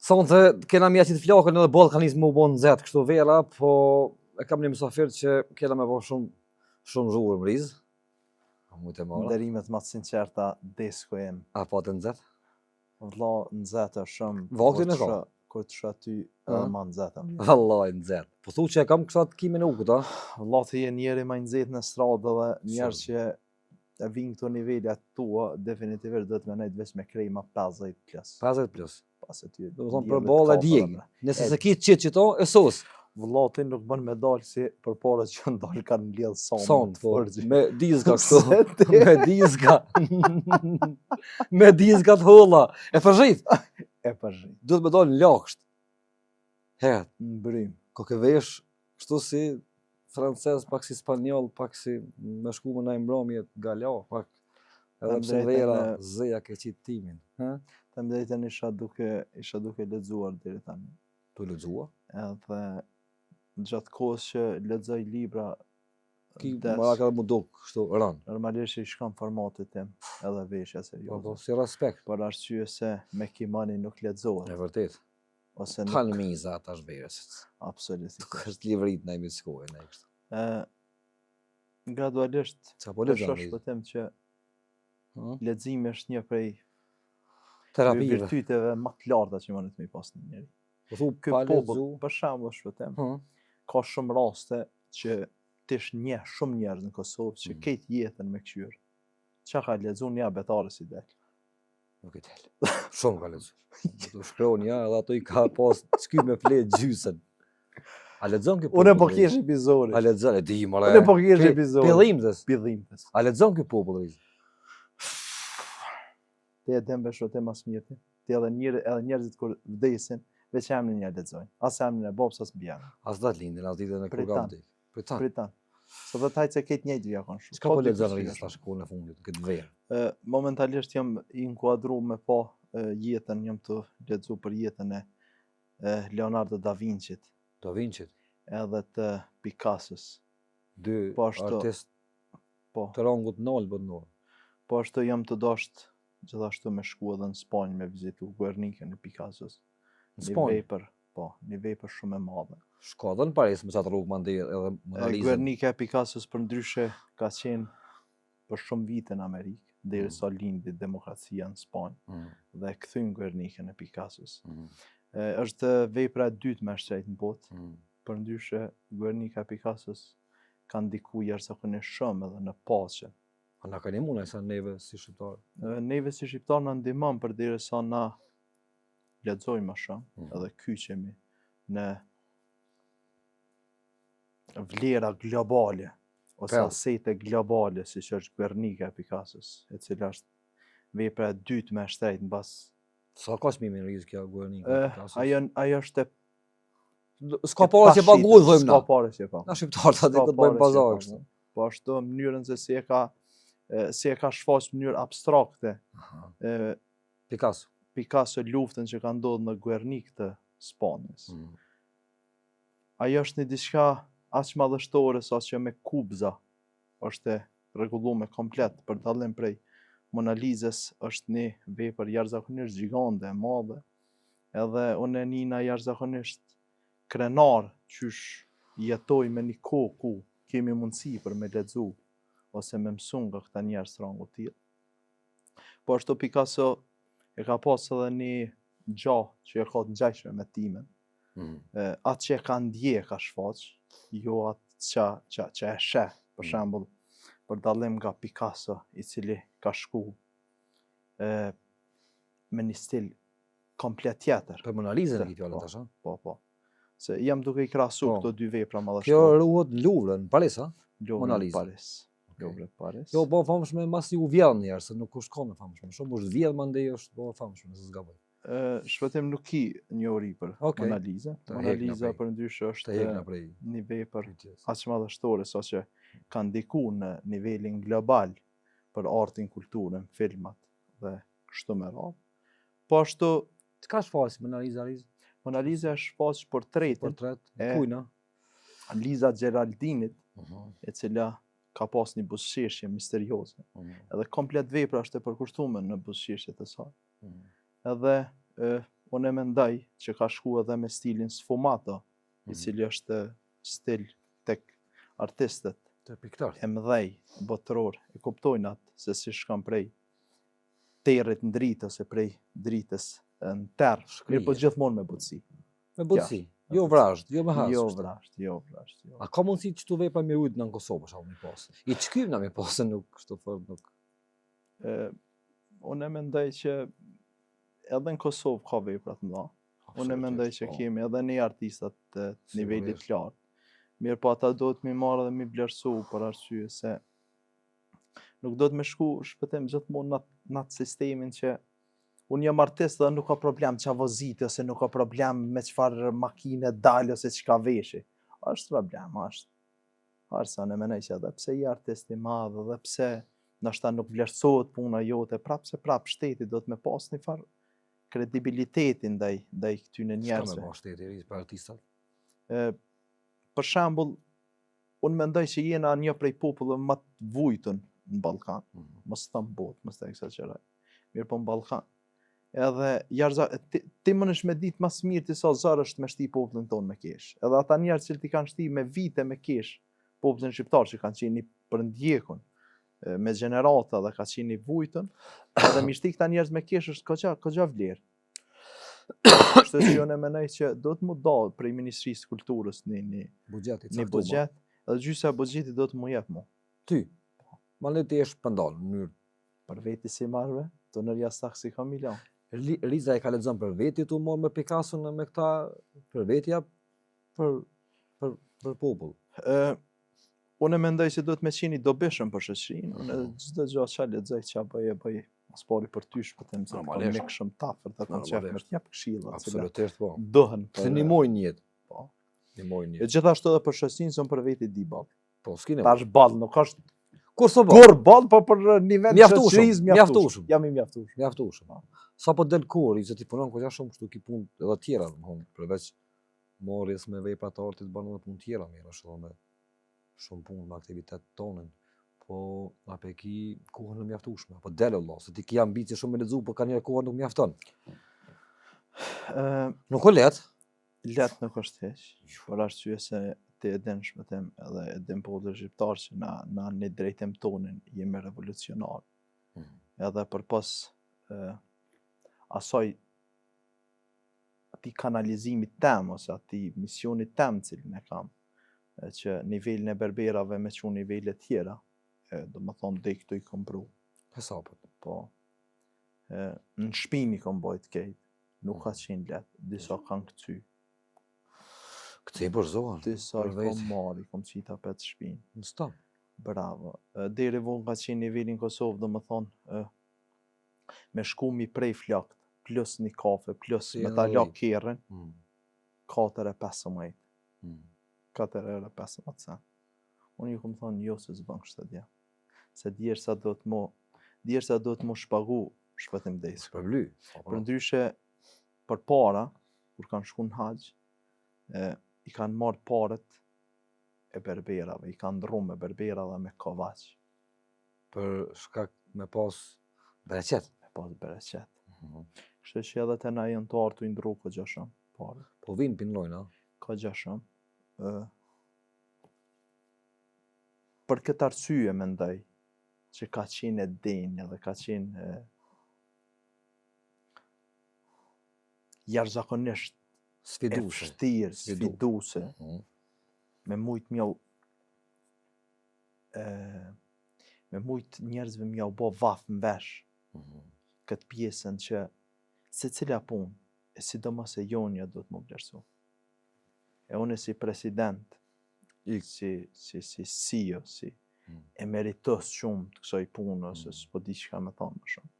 Sonte kena mjaçit flokën edhe ballkanizmi u bën nxehtë kështu vera, po e kam një mysafir që kena me bën shumë zhurmë mriz. Mujtë marrë. Nderimet më të sinqerta desko jem. A po të nxehtë? Valla nxehtë shumë. Vaktin e ka. Kur të shoh aty edhe më nxehtë. Vallahi nxehtë. Po thu që e kam kësat kimin e ukut, a? Valla ti je njeri më i nxehtë në stradë dhe njerëz që e vinë këto nivelet tua, definitivisht do të menojt veç me krema 50+. 50+. Pas e ty. Do të thonë për ballë e djeg. Nëse se ki qito e sos. Valla ti nuk bën me dalë si përpara që ndal kanë mbledh son. Me dizga kështu. Me dizga. Me dizga të holla. E përzhit. E përzhit. Duhet me dalë në laksht. Herë. Në brym. Ko ke vesh kështu si francez, pak si spanjoll, pak si me shku me na mbrëmje gala, pak edhe pse vera zëja ke qit timin. Të mbetën isha duke lexuar deri tani. Tu lexua? Edhe gjatë kohës që lexoj libra ki mara ka mu duk kështu rën. Normalisht i shkon formatit tim, edhe veshja serioze. Po si respekt. Për arsye se me kimani nuk lexohet. E vërtet. Ose nuk palmiza atash verës. Absolutisht. Është livrit ndaj miskoj ndaj kështu. Gradualisht po lexon shpëtim që leximi është një prej terapive, virtyteve më të larta që mund të më pas në njeri. Po thu ky popull, për shembull shpëtim, ka shumë raste që tish shumë njerëz në Kosovë që këtë jetën me kqyr. Çka ka lexuar një betare si del. Nuk e del. Shumë ka lexuar. Do shkruan ja edhe ato I ka pas sky me flet gjysën. A lexon ky popull? Unë po kish epizodin. A lexon e di mora. Unë po kish epizodin. Pillimtes. A lexon ky popull? Te e dem beshë te mas mirë. Te edhe njerëzit kur vdesin, veç emrin ja lexojnë. As emrin e babës as bjën. As dat lindin, as ditën e kurgam. Pritan. So do të se këtë njëjtë vija kanë shumë. Çka po lexon rrisë tash shkollën e fundit këtë verë? Momentalisht jam I inkuadruar me pa jetën, jam të lexuar për jetën e Leonardo da Vinci. Da Vinci. Edhe të Picassos. Dy artist të rangut nol bëndor. Po ashtu jam të dasht gjithashtu me shku edhe në Spanjë me vizitu Guernicën e Picassos. Në Spanjë? Një vepër shumë e madhe. Shka dhe në Paris, me qatë rrugë mandi edhe Mona Lisa. Guernica e Picassos për ndryshe ka qenë për shumë vite në Amerikë, derisa lindi demokracia në Spanjë, dhe kthyn Guernicën e Picassos. Është vepra e dytë më e shtrenjtë në botë, për ndryshe Guernica e Picassos ka ndiku jashtëzakonisht shumë edhe në paqe. A na ka ndihmuar sa neve si shqiptarë? Neve si shqiptarë na ndihmon përderisa na lexojmë më shumë, edhe kyçemi në vlera globale, ose asete globale, si që është Guernica e Picassos, e cila është vepra e dytë më e shtrenjtë mbas. Sa ka çmimi në rizë kjo Guernica e Picassos? Ajo është s'ka parë që paguhet thojmë na. S'ka parë që pa. Na shqiptarët aty do të bëjmë pazar kështu. Po ashtu mënyrën se si e ka shfaqur në mënyrë abstrakte. Picasso luftën që ka ndodhur në Guernica të Spanjës. Ajo është një diçka aq madhështore sa që me kubza është rregulluar komplet, për dallim prej Mona Lisës është një vepër jashtëzakonisht gjigande e madhe. Edhe unë nina jashtëzakonisht krenar qysh jetoj me një kohë ku kemi mundësi për me lexu ose me mësu nga këta njerëz rangu të tillë. Po ashtu Picasso e ka pas edhe një gjah që e ka të ngjashme me timen. Atë që e ka ndje ka shfaq, jo atë që e sheh, për shembull, për dallim nga Picasso, I cili ka shku me një stil komplet tjetër. Për Mona Lisën e fjalën tash, Po. Se jam duke I krahasu këto dy vepra madhështore. Kjo ruhet në Louvre, në Paris, a? Mona Lisa. Louvre, Paris. Jo, po famshme masi u vjen njerëz, se nuk është konë famshme. Shumë është vjedh mandej është po famshme, nëse s'gaboj. Shpëtim nuk ki njohuri për Mona Lisa. Mona Lisa për ndryshe është një vepër aq madhështore sa që ka ndikuar në nivelin global për artin, kulturën, filmat dhe kështu me radhë. Po ashtu çka shfaq Mona Lisa? Mona Lisa shfaq portret kujna? Liza Geraldinit, e cila ka pas një buzëqeshje misterioze. Edhe komplet vepra është e përkushtuar në buzëqeshjet e saj. Edhe unë e mendoj që ka shku edhe me stilin sfumato, i cili është stil tek artistët Të piktar. e mëdhej botëror, e kuptojnë atë se si shkon prej territ në dritë ose prej dritës në terr, mirë po gjithmonë me butësi. Me butësi, jo vrazhd, jo me hasë. Jo vrasht, jo vrasht. Jo. A ka mundësi që tu vepra me ujtë në Kosovë, është me pas? I çkym na me pas, nuk kështu fort nuk. Unë e mendoj që edhe në Kosovë ka vepra të mëdha. Unë e mendoj që kemi edhe ne artistat të nivelit lartë. Mirë po ata do të mi marrë dhe mi vlerësu për arsye se nuk do të me shku shpëtim gjithmonë në atë sistemin që unë jam artist dhe nuk ka problem që avoziti ose nuk ka problem me çfarë makine dalë ose çka veshi. Është problem, është. Arsa në menoj që edhe pse je artist i madh dhe pse ndoshta nuk vlerësohet puna jote, prapë shteti do të me pas një farë kredibilitetin ndaj këtyre njerëzve. Çka me shteti i ri për artistat? Për shembull, unë mendoj që jena një prej popullëve më të vujtën në Ballkan, mos them botë, mos të eksagjeroj. Mirë po në Ballkan. Edhe ti mënesh me ditë mas mirë ti sa zor është me shti popullin tonë me kesh. Edhe ata njerëz që ti kanë shti me vite me kesh popullin shqiptar që kanë qenë për ndjekun me gjenerata dhe ka qenë vujtën, edhe mi shti këta njerëz me kesh është kogja vlerë. Kështu që unë mendoj që do të mu dal prej Ministrisë së Kulturës një buxhet, edhe gjysa e buxhetit do të mu jep mu. Ty. Ma le të jesh pandal në mënyrë për veti si marrë, të nërja saksi ka milion. Riza e ka lexon për veti tu marrë me Picasso në me këta për vetja për popull. Unë mendoj se do të me qeni dobishëm për shoqërinë. Unë çdo gjë që lexoj që bëj spori për ty shpëtim se po nek shumë tafër të kanë qef me të jap këshilla. Absolutisht po. Dohen. Se nimojnë jetë. Po. Nimojnë jetë. E gjithashtu edhe për shoqërinë son për veti di ball. Po, s'kinë. Tash ball nuk është Kurso ball. Kur ball po për nivel shoqërisë mjaftueshëm. Jam i mjaftueshëm. Mjaftueshëm. Sa po del kur, i zoti punon kogja shumë kështu ki punë edhe të tjera, domthon, përveç morrjes me vepra të artit bën edhe punë tjera mirë, është edhe shumë punë me aktivitet tonën. Po na peki kohën e mjaftueshme, po del Allah, se ti ke ambicie shumë me lexu, po ka një kohë nuk mjafton. Nuk o let. Let nuk është heq, për arsye se ti e din shpëtim edhe e din popullin shqiptar që na në drejtim tonin jemi revolucionar. Edhe përpos asaj atij kanalizimit tem ose atij misionit tem cilin e kam, që nivelin e berberave me çu nivele tjera, do më thonë dhe këtu i kom pru. Hesapet. Po. Në shpini kom bojt kejt. Nuk ka qenë let. Disa kanë këty. Këtej për zonë. Disa i kom marri, kom qita pet shpinë. Në stam. Bravo. Deri vonë ka qenë nivelin Kosovë, do më thonë, me shku mi prej flakt, plus një kafe, plus me ta lak kerën, 4.15. 4.15 cent. Unë ju kom thonë jo se zbën kështë të dja. Se djersa do të mu shpagu shpëtim desë. Për bly. Për ndryshe, për para, kur kanë shku në haqë, i kanë marrë parët e berberave, i kanë ndru me berbera dhe me kovaq. Për shkak me pas bereqet. Me pas bereqet. Kështë që edhe të na jenë të artu i ndru ka gjashëm. Po vinë pinlojnë, a? Ka gjashëm. Për këtë arsye mendoj që ka qenë e denjë dhe ka qenë jashtëzakonisht Sfiduese. Vështirë, sfiduese. Me mujt mjau me mujt njerëzve mjau bo vaf në vesh këtë pjesën që se cila punë e sidomos e jonja do të më vlerësu. E unë si president, si CEO, si e meritos shumë të kësaj punë, ose s'po di çka me thonë më shumë.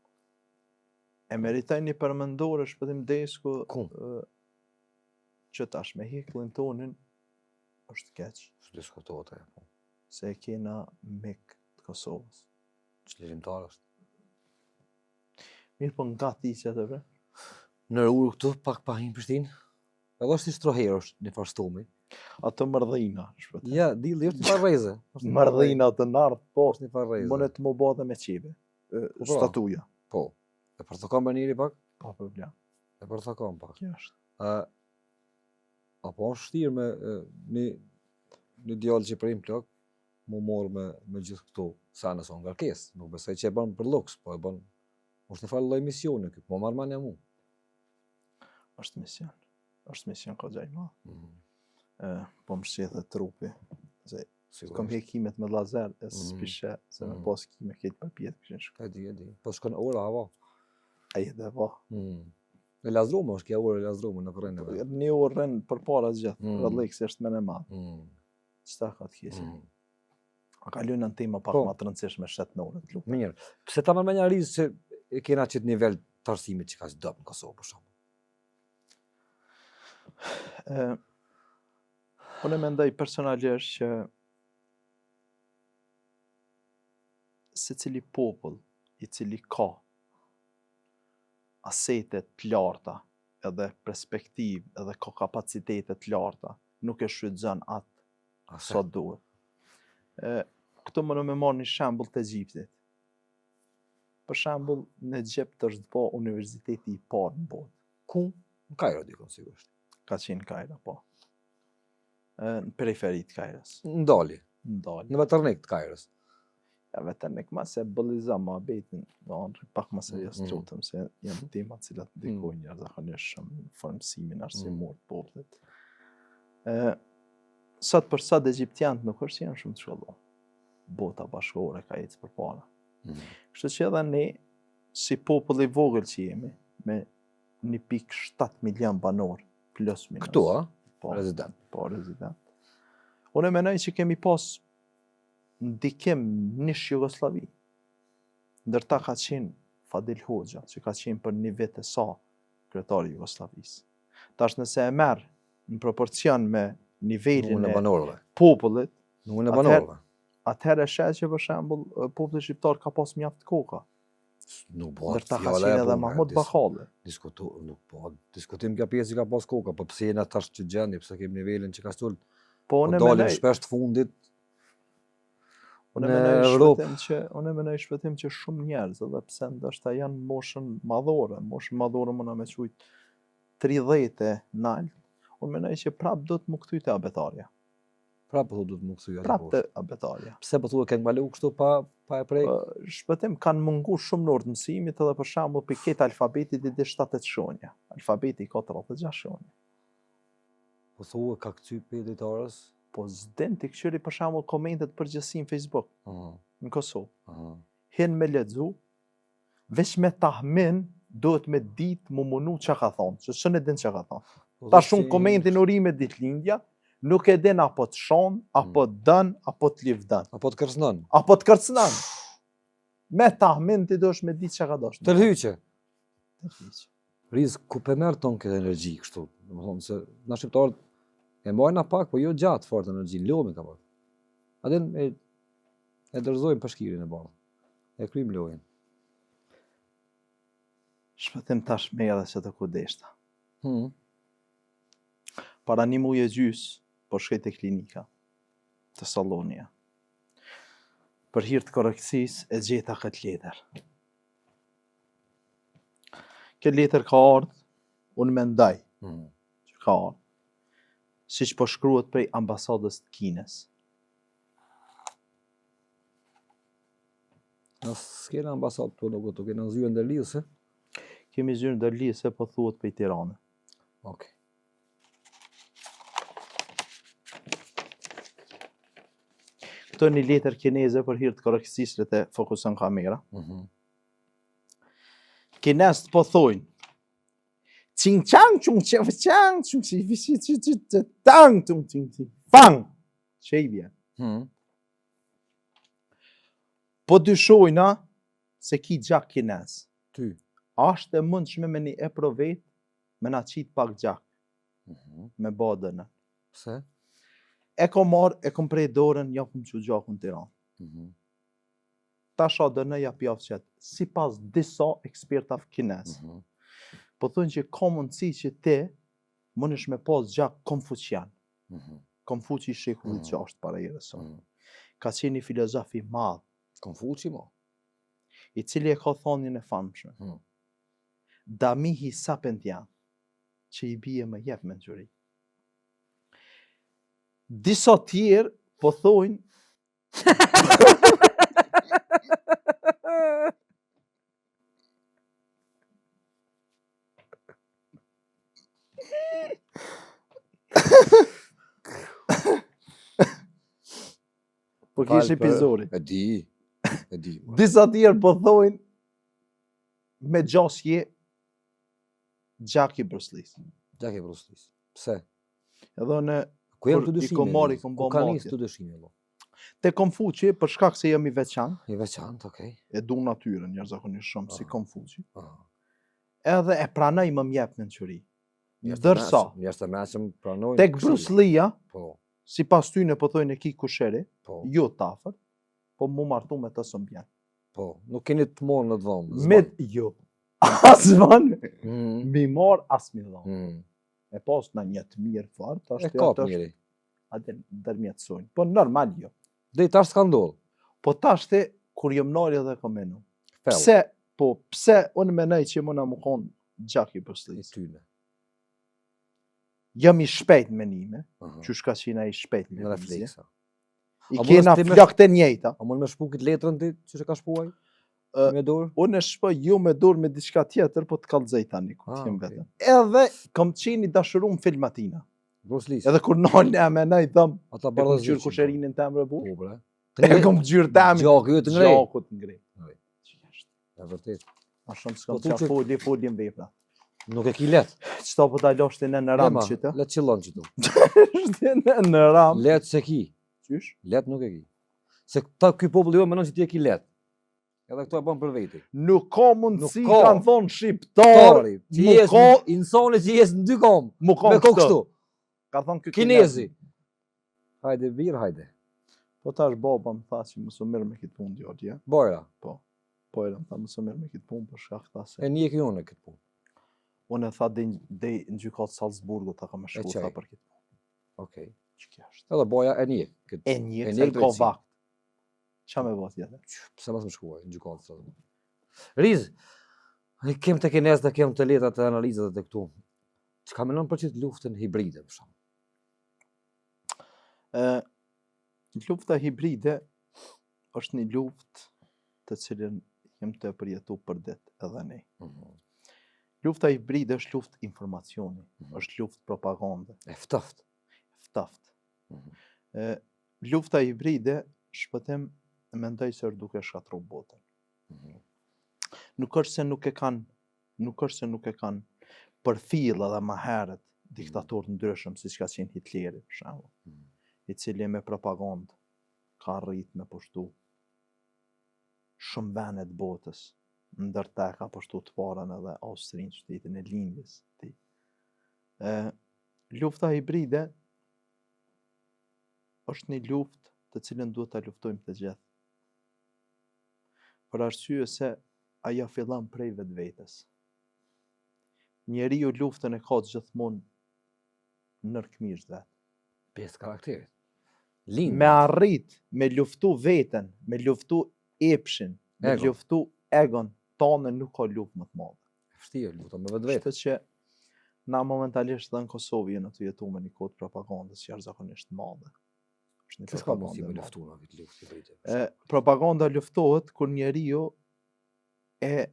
E meritoj një përmendore shpëtim desku që tash me hekullin tonin është keq. Diskutohet e. Se e kena mik të Kosovës. Çlirimtar është. Mirë po nga ti që të bre? Në urë këtu pak pa hinë Prishtinë. Edhe është i shtroherë është një farstumi. Ato mërdhina. Ja, dili është një farreze. Mërdhina të nardë, po. Është një farreze. Mëne të më bo dhe me qive. Statuja. Po. E për të kam baniri pak? Pa problem. E për të kam pak. Kjo është. Apo është vështirë me një djalë që prej plak, mu morë me gjithë këto sene son ngarkesë. Nuk besoj që e bën për luks, po e bën është një farë lloj misioni ky, po marr mendja mu. Është mision goxha i madh. Po më shqethet trupi. Se kam hekimet me lazer, e s'pishe, se me pas kime këtë përpjet këshin shku. E di. Po shkon ora, hava. Ai dhe va. E Lazrumë është kja orë e Lazrumë në kërënë. Një orë rënë për para gjithë, rëdhlikës është me në madhë. Qëta ka të kjesi? A ka lënë në tema pak ma të rëndësishme shetë në orët lupe. Mirë, pse ta më një rizë që e kena qëtë nivel të arsimit që ka që dëpë në Kosovë, për shumë? Unë e mendoj personalisht që se cili popull i cili ka asetet të larta edhe perspektiv edhe ka kapacitetet të larta nuk e shfrytëzon atë sa duhet. Këtu më në me marrë një shembull të Egjiptit. Për shembull, në Egjipt është po universiteti i parë në botë. Ku? Në Kairo dikon sigurisht. Ka qenë Kairo, po. Në periferi të Kairos. Ndali. Në vetërnik të Kairos. Ja vetërnik ma se bëlliza ma betin, pak ma se jas trutëm, se janë tema cilat ndikojnë njerë zakonisht shumë në formësimin arsimor të popullit. Sot për sot egjiptianët nuk është janë shumë të shkolluar. Bota bashkore ka ecë përpara. Kështu që edhe ne, si popull i vogël që jemi, me 1.7 milion banor, plus minus. Këtu, a? Rezident. Po, rezident. Unë e menoj që kemi pas ndikim nish Jugoslavi. Ndërta ka qenë Fadil Hoxha, që ka qenë për një vit e sa kryetari i Jugoslavisë. Tash nëse e merr në proporcion me nivelin e popullit, atëherë sheh që për shembull populli shqiptar ka pas mjaft koka. Nuk bëhet ndërta ka qenë edhe Mahmud Bakalli. Nuk po diskutim kjo pjesë që ka pas koka, po pse jena tash që gjeni, pse kemi nivelin që ka sul. Po unë dalin shpesh të fundit. Unë menoj shpëtim që shumë njerëz, edhe pse ndoshta janë moshën madhore mëna me qujt 30 e nalt, unë menoj që prap do të më kthy te abetarja. Prap do të më kthy prap te abetarja. Pse po thua ke ngmalu kështu pa e prek? Shpëtim kanë mungu shumë në orë të mësimit, edhe për shembull për këtë alfabetit i di 7 shonja. Alfabeti ka 36 shonja. Po thua ka kthy peditarës? Po s'den të këshyri për shembull komentet përgjithësi në Facebook në Kosovë. Hin me lexu, veç me tahmin duhet me ditë mu munu që ka thonë, që së në din që ka thonë. Ta shumë komentin urime ditëlindja, nuk e din apo të shonë, apo të dën, apo të livdën. Apo të kërcënën. Me tahmin ti dosh me ditë që ka dosh. Tërhyqe. Riz, ku pe merë tonë këtë energji kështu? Më thonë se na shqiptarët e mbajnë pak, po jo gjatë fort energji, lomi ka pak. Adin e dërzojmë pashkirin e bardhë. E krymë lojën. Shpëtim tash me edhe që të kudeshta. Para një muje gjys, po shkej të klinika, të Sallonia. Për hir të korrektësisë e gjeta këtë letër. Këtë letër ka ardhë, unë mendoj që ka ardhë, siç po shkruhet prej ambasadës të Kinës. Nësë s'kena ambasadë të nuk të kena zyrë ndërlisë? Kemi zyrë ndërlisë, po thuhet prej Tiranë. Okay. Këto një letër kineze për hir të korrektësisë le të fokuson kamera. Kinezët po thojnë Qing chang chung chang chang chung si visi tang tung ting ting fang. Çe i vjen. Po dyshojna se ki gjak kinez. Ty. Ashtë e mundshme me një e provet me na qit pak gjak. Me badën. Pse? E kom marrë, e kom prej dorën, ja kom që gjakun Tiranë. Ta shadën e ja pjafqet, si pas disa ekspertave kinez. Po thonë që ka mundësi që ti mundesh me pas gjak Konfucian. Konfuci shekullit 6 para erës sonë. Ka qenë një filozof i madh. Konfuci mo? I cili e ka thonjën e famshme. Damihi sapentian. që i bie më jep mençuri. Disa tjerë po thojnë po kish epizori. E di. Disa tjerë po thojnë me gjasje Gjaki Bruslis. Gjaki Bruslis. Pse? Edhe në Ku janë kur të i dyshime? kom marrë, i kom Ku bë ka matje. nisë të dyshime, valla? Te Konfuçi, për shkak se jam i veçantë, I veçantë, okay. e du natyrën jashtëzakonisht shumë si Ah. Konfuçi. Ah. Edhe e pranoj më jep mençuri. Ndërsa Njerëz të mëshëm pranojnë. tek këshillin. Bruslia, Po, sipas tyne po thojnë e ki kusheri, po, jo tafër, po mu martu me të së mbjen. po. Nuk keni të morë në të dhomë. Me jo. As van, Mm. mi marr as mi dhon. Mm. E pas në një të mirë fort, E është kap njëri. atë ndërmjetësojnë. Po normal jo. Dhe i tash s'ka ndodhë. Po tash te kur jam nari edhe komenu. Fell. Pse unë menoj që më na më kon Gjaki I Bruslis. tyne. Jam i shpejt menime, Aha. që shka qina i shpejt Në në refleksa. I A kena mund është ti me- flak të njejta. A mund me shpu këtë letrën ti që që ka shpuaj? Me dorë? Unë e shpoj jo me dorë me diçka tjetër, po të kallëzoj tani ku Ah, t'jem okay. vetëm. Edhe kam qenë i dashurum filmatina. Bruslis. Edhe kur nalë e menaj thëm, Ata e kom bardhë gjyrë kusherinën të emre bu, Po, bre. e kom gjyrë të emre. Gjakë ju të ngrej. Gjaku të ngrej. Oj. E vërtet. Ma shumë Po s'kam tu qa që- foljen vepra. Nuk e ki let. Qëta po ta loshti në ram Ema, që të? let qëllon që tu. Shti në ram. Let se ki. Qysh? Let nuk e ki. Se ky popull jo menon që ti e ki let. Edhe këto e bën për veti. Nuk ka mundësi, Nuk ka. kanë thonë shqiptar, Tari, që mu jes ka, insani që jes në dy kom. mu ka Me ko kështu. kështu. Ka thonë kë Kinezi. Hajde vir, hajde. Po tash baba më tha që më së mirë me këtë punë djallë, ja? Bojra. Po e më tha më së mirë me këtë punë, për shkak tha se. E një e kjo në këtë punë. Unë e tha dhe në gjykatë Salzburgu ta ka më shku qaj. tha për këtë punë. Okej. Që kjo është? Edhe boja e një. E një, E se një ka drejtësi. vakt. Qa me bëhet jetë? Pse mas më shkuaj në gjykatë sot. Riz, kem të kenes dhe kem të letrat të analizat dhe këtu. Çka menon për çit luftën hibride për shkak? Lufta hibride është një luftë të cilën jem të përjetu për ditë edhe ne. Lufta hibride është luftë informacioni, është luftë propagande, E ftoft. ftaft. Lufta hibride shpëtim mendoj se është duke shkatru botën. Nuk është se nuk e kanë përfill edhe më herët diktatorë të ndryshëm siç ka qenë Hitleri për shembull, i cili me propagandë ka rrit me pushtu shumë vende të botës, ndërta ka pushtu të parën edhe Austrinë, shtetin e lindjes të tij. Lufta hibride është një luftë të cilën duhet ta luftojmë të gjithë. Për arsye se ajo fillon prej vetvetes. Njeriu luftën e ka gjithmonë nër këmishët vet. Pjesë karakterit. Lind. Me arrit, me luftu veten, me luftu epshin, me Egon. luftu egon, tonë nuk ka luftë më të madhe. Vështirë luta me vetvete. Kështu që na momentalisht dhe në Kosovë jemi të jetu me një kohë propagandës jashtëzakonisht të madhe. Është një Ç'ka propagandë mundësi e me madhe. luftu në këtë luftë hibride? Propaganda luftohet kur njeriu e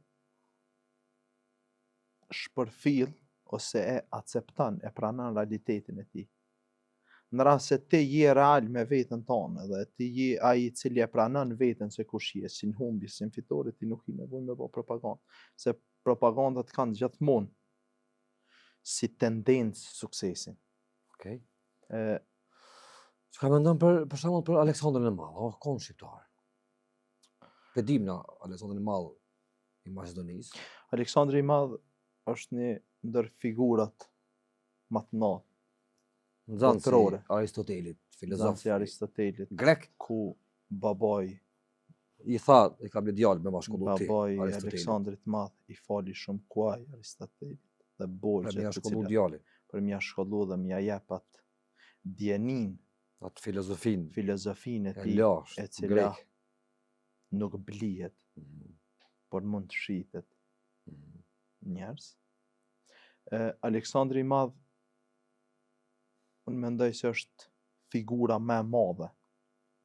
shpërfill ose e accepton, e pranon realitetin e tij. Në rast se ti je real me veten tonë dhe ti je ai i cili e pranon veten se kush je, si në humbi, si në fitore, ti nuk i nevojë me bë propagandë, se propagandat kanë gjithmonë si tendencë suksesin. Okej. E, Çka mendon për shembull për Aleksandrin e Madh, kon shqiptar. Pe dim na Aleksandrin e Madh i Maqedonisë. Aleksandri i Madh është një ndër figurat më të madh, Nxënësi Botërore. Aristotelit, filozof Zanci Aristotelit, grek, ku babai i tha e ka ble djalë me mashkullu ti. babai Aristotelit. Aleksandrit Madh i fali shumë kuaj Aristotelit dhe Pra borxhet me të shkollu cilat djalin, për mja shkollu dhe mja jep atë djenin, atë filozofinë filozofinë e e tij, lashtë, e cila grek. nuk blihet, Mhm. por mund të shitet Mhm. njerëz. Aleksandri i Madh, unë mendoj se është figura më e madhe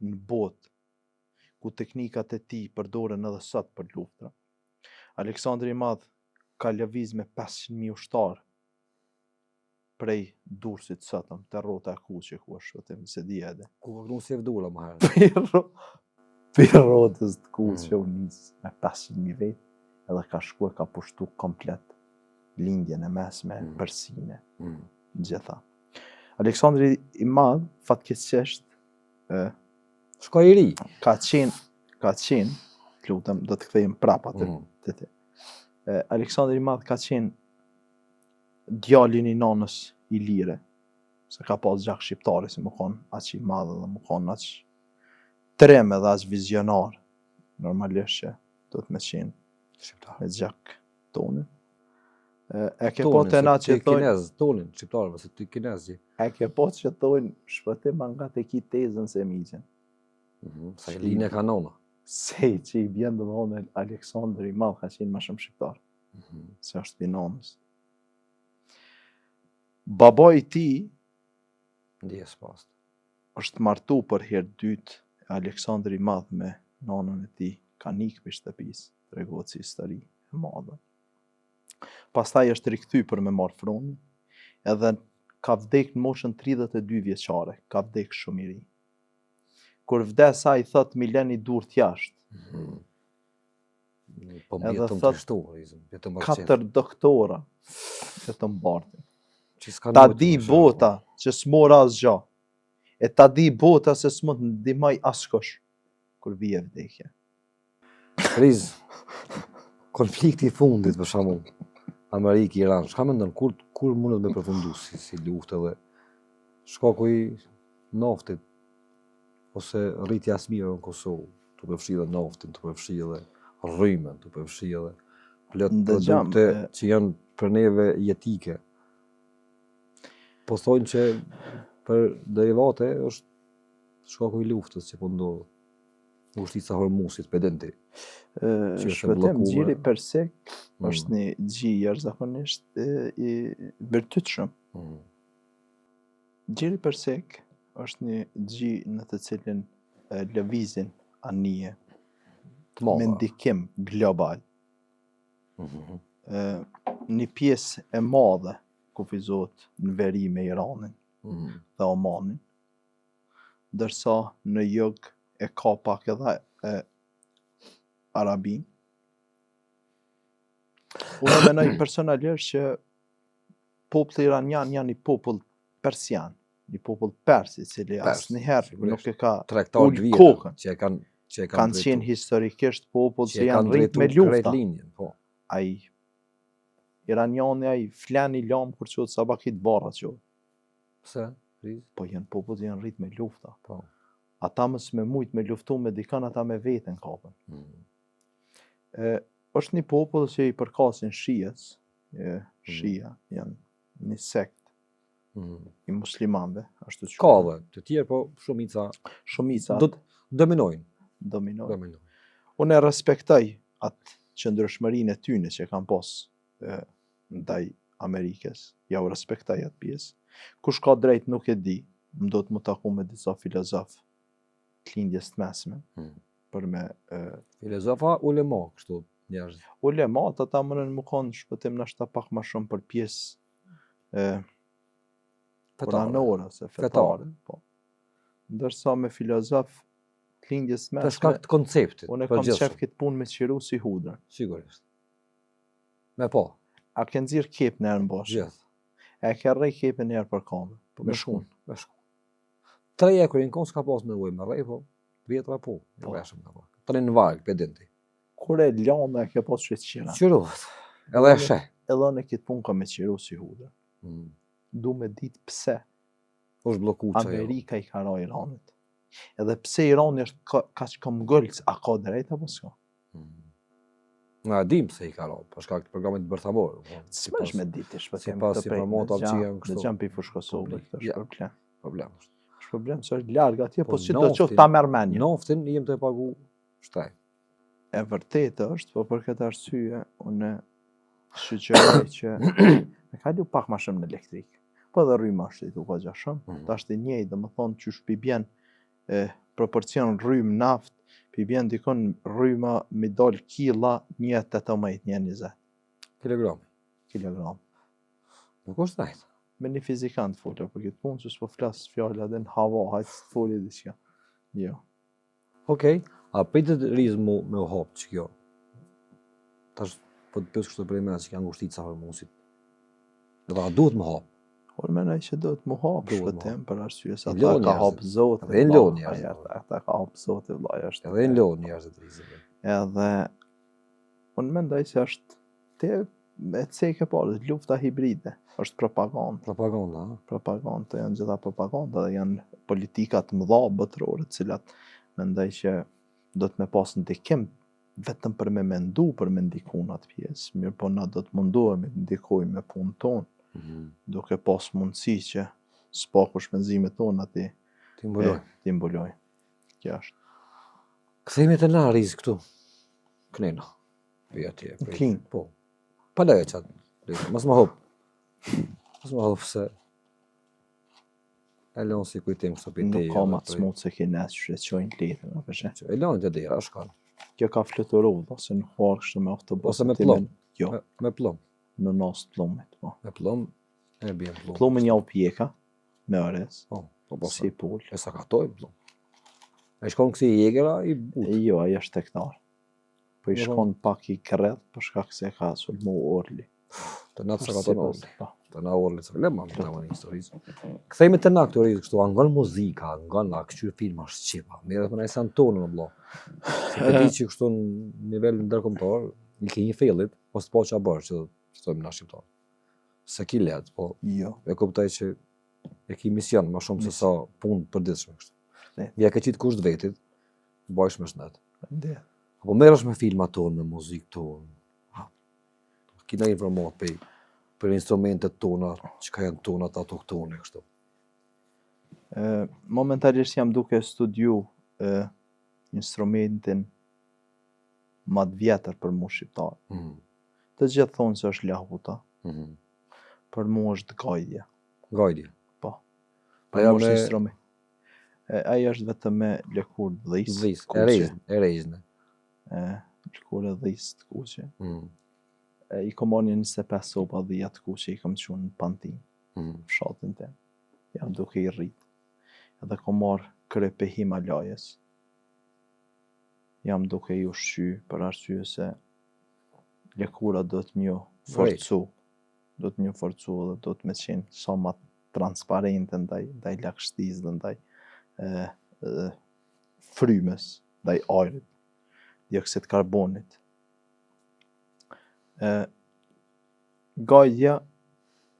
në botë, ku teknikat e tij përdoren edhe sot për luftra. Aleksandri i Madh ka lëviz me 500.000 ushtarë prej Durrësit sotëm, te rrota e Kuqe, ku është shpëtim se di edhe. Ku ka se vdula më herë. Për rrotës të Kuqe u nis me 500.000 vetë, edhe ka shku e ka pushtu komplet lindjen e mesme, Persinë, gjitha. Aleksandri i Madh, fatkeqësisht, Shko i ri. ka qenë, lutem, do të kthejmë prapa te ti. Aleksandri i Madh ka qenë djalin i nanës Ilire, se ka pas gjak shqiptare, se më konë aq i madh dhe më konë aq trem edhe aq vizionar, normalisht që do të me qenë Shqiptar. me gjak tonin. E ke po të na që thonë, kinez, tonin, shqiptarëve, se ti kinez që. e ke po që thonë shpëtim nga te ki tezën se miqen. Sa e linja kanona. Se që i bjen dhe thonë Aleksandri i Madh ka qenë më shumë shqiptar, se është binonës. Baba i tij Ndjes pas. është martu për herë dytë Aleksandri i Madh me nanën e tij, ka nikë për shtëpisë, tregohet si histori e madhe. Pastaj është rikthy për me marrë fronin, edhe ka vdek në moshën 32 vjeçare, ka vdek shumë i ri. Kur vdes ai thot mi leni durrt jashtë. Po Edhe mjetëm thot, të shtuar, jetëm 4 doktora që të mbartin. Ta Ta di bota që s'mora asgjë. E ta di bota se s'mund të ndihmoj askush kur vije vdekja. Riz, konflikti i fundit për shembull, Amerikë Iran, çka mendon kur mundet me përfundu si luftë dhe shkaku i naftit ose rritja e smirë në Kosovë, të përfshi dhe naftin, të përfshi dhe rrymen, të përfshi dhe plot produkte që janë për neve jetike. Po thonë që për derivate është shkaku i luftës që po ndodh. Ushtrica Hormuzit, pedenti. Shpëtim, gjiri persek është një gji jashtëzakonisht i vërtetshëm. Gjiri persek është një gji në të cilin lëvizin anije me ndikim global. Një pjesë e madhe kufizohet në veri me Iranin dhe Omanin, ndërsa në jug e ka pak edhe Arabin. Unë mendoj personalisht që populli iranian janë një popull persian, një popull pers i cili asnjëherë nuk e ka tregtarë kokën, që e kanë kanë qenë historikisht popull që janë rrit me lufta. Po. Ai iraniani ai flan i lam kur çohet sabakit varra çohet. Pse? Po janë popull që janë rrit me lufta. Po. Ata mës me mujt me luftu me dikën, ata me veten kapën. Është një popull që i përkasin shijes, shia janë një sekt i muslimanëve, ashtu që ka dhe të tjerë, po shumica dominojnë. Unë e respektoj atë qëndrueshmërinë e tyre që kanë pas ndaj Amerikës. Ja u respektoj atë pjesë. Kush ka drejt nuk e di, më do të më taku me disa filozofë të lindjes të mesme për me filozofa ulema kështu njerëz. Ulemat ata mënen më kanë shpëtim nashta pak më shumë për pjesë kuranore ose fetare, po. Ndërsa me filozof të lindjes të mesme, për shkak të konceptit. Unë kam qef këtë punë me qiru si hudrën. Sigurisht. Me po. A ke nxirr kep në herë mbosh? Gjithë. E ke rrej kepën në herë për kamë. Po me shkun. Me shkun. Treja kur inkon s'ka pas nevojë me rrej, po vjetra po. Tani në varg pedenti. Kur e lana e ke pas shqetësira. Qirohet. Edhe e sheh. Edhe në këtë punë kam me qiru si hudrën. Du me ditë pse është bllokuar Amerika i ka ra Iranit. Edhe pse Irani është kaq këmbgëlc, a ka drejt apo s'ka? Nga dim se i ka ra, për shkak të programit bërthamor. S'mesh me ditë shpëtim sipas informata që janë kështu. Në xhampi fush Kosovë, këtë është problem. Është problem se është larg atje, po si do të qoftë ta merr mendje. Noftin jem të pagu shtaj. E vërtetë është, po për këtë arsye unë shoqëroj që me kalu pak ma shumë në elektrik. Po edhe rryma është i tu ka gja shumë. Ta është i njëjtë, domethënë që pi bjen proporcion rrymë naft, pi bjen dikon rryma mi dal killa 1.18, 1.20 kilogram. Nuk është tajtë. Me një fizikant folë për këtë punë, që s'po flas fjala dhe në hava, hajtë folë diçka. Jo. Okej, a pritet rizë me u hapë që kjo? Tash, po të pjesë kështë të prejme që janë ngushtit sa hormosit. Dhe a duhet më hapë? Por menaj që duhet më hapë Duhet shpëtim për arsye se I ata lodh ka njerëzit. hapë zotë. Edhe i lodh njerëzit. Ata ka hapë zotë vllai është. Edhe në lodhë njerëzit rizëve. Edhe unë mendoj se është e cekë parë, lufta hibride, është propagandë. Propaganda, ha? Propaganda, janë gjitha propaganda dhe janë politikat mëdha botërore, të cilat mendoj që do të me pas ndikim vetëm për me mendu, për me ndiku në atë pjesë, mirë po na do të mundohemi të ndikojmë me punë tonë, duke pas mundësi që s'paku shpenzimet tona ti Ti mbuloj. Kjo është. Kthehemi te na rizë këtu. Knena. Për atje. Klin. Po. Pa leje qatë. Mas më hop. Mas më hop se e lonë si kujtim kështë për Nuk ka ma të smutë se ki nesë që qojnë letën, në përshë. E lonë të dera, shkallë. Kjo ka fluturu, ose në huarë kështë me autobus. Ose me plom. Jo, Me plom. në nasë plumit, po. Me plom, e bjen plom. Plumin jau pjeka, me ores, Po, si pull. e sa katoj plom. E shkon kësi i jegera, i but. Jo, ajo është teknar. Po i Jo, shkon pak i kredh, për shkak se ka sulmu orli. Të natë sa Është katon sipas, orli. po. Të na orli, se lema më të një historizë. Kthejme të na këtë rizë kështu, angon muzika, angon a këqyr filma shqipa. Mire për na i san tonë në blo. Se këti që kështu në nivel ndërkombëtar, i ke një fillit, po s'po që a bërë që thojmë na shqiptar. Se ki let, po Jo, e kuptaj që e ki mision më shumë se sa punë përditshme kështu. Ne. Ja ke qitë kusht vetit, bajsh me shnet. ndje. Apo merresh me filma tonë, me muzikë tonë. Kina informat për instrumentet tona, që ka janë tonat autoktone kështu. Momentalisht jam duke studiu instrumentin ma të vjetër për mu shqiptar. Të gjithë thonë se është lahuta, për mu është gajdja. Gajdi. Po. Pa Për ja mu është me instrument. Ajo është vetëm me lëkurë dhis, dhis, kuqe. e rejzne. Lëkurë dhis të kuqe. I kom marrë 25 sopa dhia të kuqe, i kom qunë në Pantin, fshatin tim. Jam duke i rrit. Edhe kom marrë krype Himalajës. Jam duke i ushqy për arsye se lëkura do të mjë forcu. Do të mjë forcu dhe do të me qenë sa ma transparente ndaj lakështis dhe ndaj frymës, ndaj ajrit, dioksid karbonit. Gajdja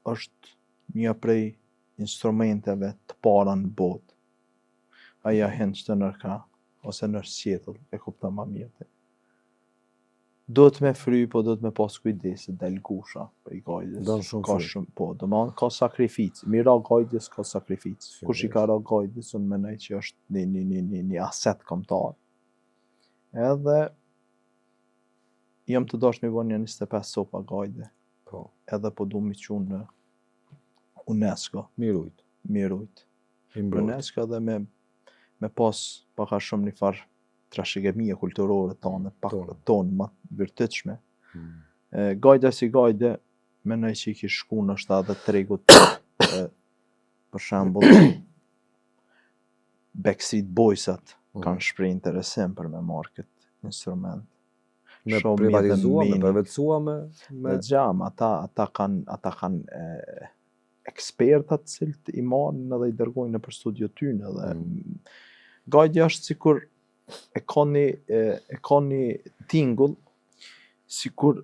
është një prej instrumenteve të para në botë. Aja hen që të nërka, ose nërë sjetëll, e kupta ma mirë. Do të me fry, po do të me pas kujdesit del gusha për i gajdës. Don shumë Ka fry. shumë, po, do man ka sakrificë. Mi ra gajdës, ka sakrificë. Shumë Kush i ka ra gajdës, unë menaj që është një aset kombëtar. Edhe jam të dash me bën një 25 sopa gajde. Po, Edhe po du mi qunë në UNESCO, mirujt. mirujt. I mbrojt. UNESCO dhe me pas paka shumë një farë trashëgimie kulturore tonë, pak tonë më të vërtetshme. Gajda si gajde, menoj që i kish shku në shta dhe tregut, për shembull, Backstreet Boysat kanë shprej interesim për me marrë këtë instrument. Me Shumë privatizua, me mini. përvetsua, Me gjam, ata kanë ekspertat cilët i marrin edhe i dërgojnë nëpër studio tyne dhe gajdja është sikur e ka një tingull sikur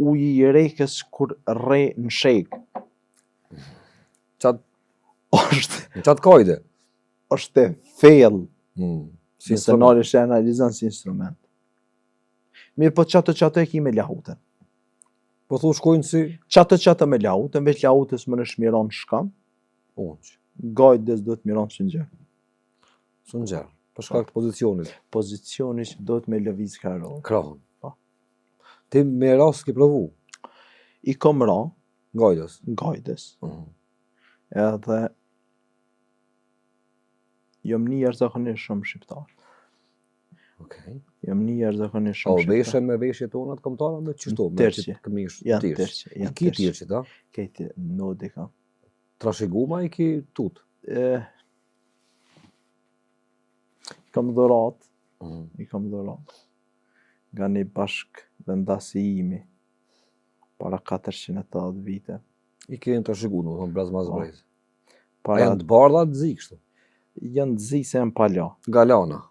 uji i rekës kur rre në sheg. Në qatë kajde. Është fail Si nëse nalësh e analizon si instrument. Mirë, po qatë e ki me lahutën. Po thu shkojnë si Qatë me lahutën, veç lahutës më në shmiron shkam, unq. gajdës do të miron së njërë. Së në gjerë. Për shkak të pozicionit. Pozicioni që do të me lëviz karol. Krahën. Po. Ti me rast ke provu. I kom ra Gojdes. Gajdes. Edhe jom një jashtëzakonisht shumë shqiptar. Okej. Jom një jashtëzakonisht O, shumë shqiptar. veshe me veshje tonat kombëtare me çështo, me Tërqi. këmish, Janë tirç. tërqi, I janë ki tërqi. tirçit, a? Kejti nodi ka. Trashëguma i ki tut. Kam dhurat, i kam dhurat. Nga një bashk vendasi imi, para 480 vite. I ki në trashëgu, në thonë blazma zbrejt. A Para janë të bardha të zi kështu. janë të zi se janë pala. Galana.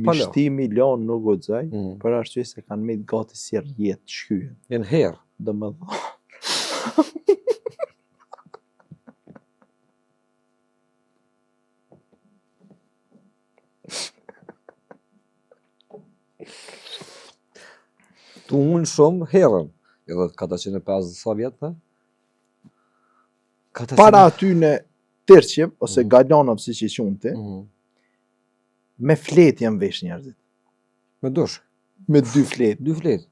Pala. Mishtimi lan nuk guxoj, për arsye se kanë me gati si rjetë shkyen. Janë herë. Domethënë Tu unë shumë herën. Edhe 450 sa vjetë, para aty në tërqip, ose galanov si që qunti, me flet janë vesh njerëzit. Me dush. Me 2 flet. 2 fletë.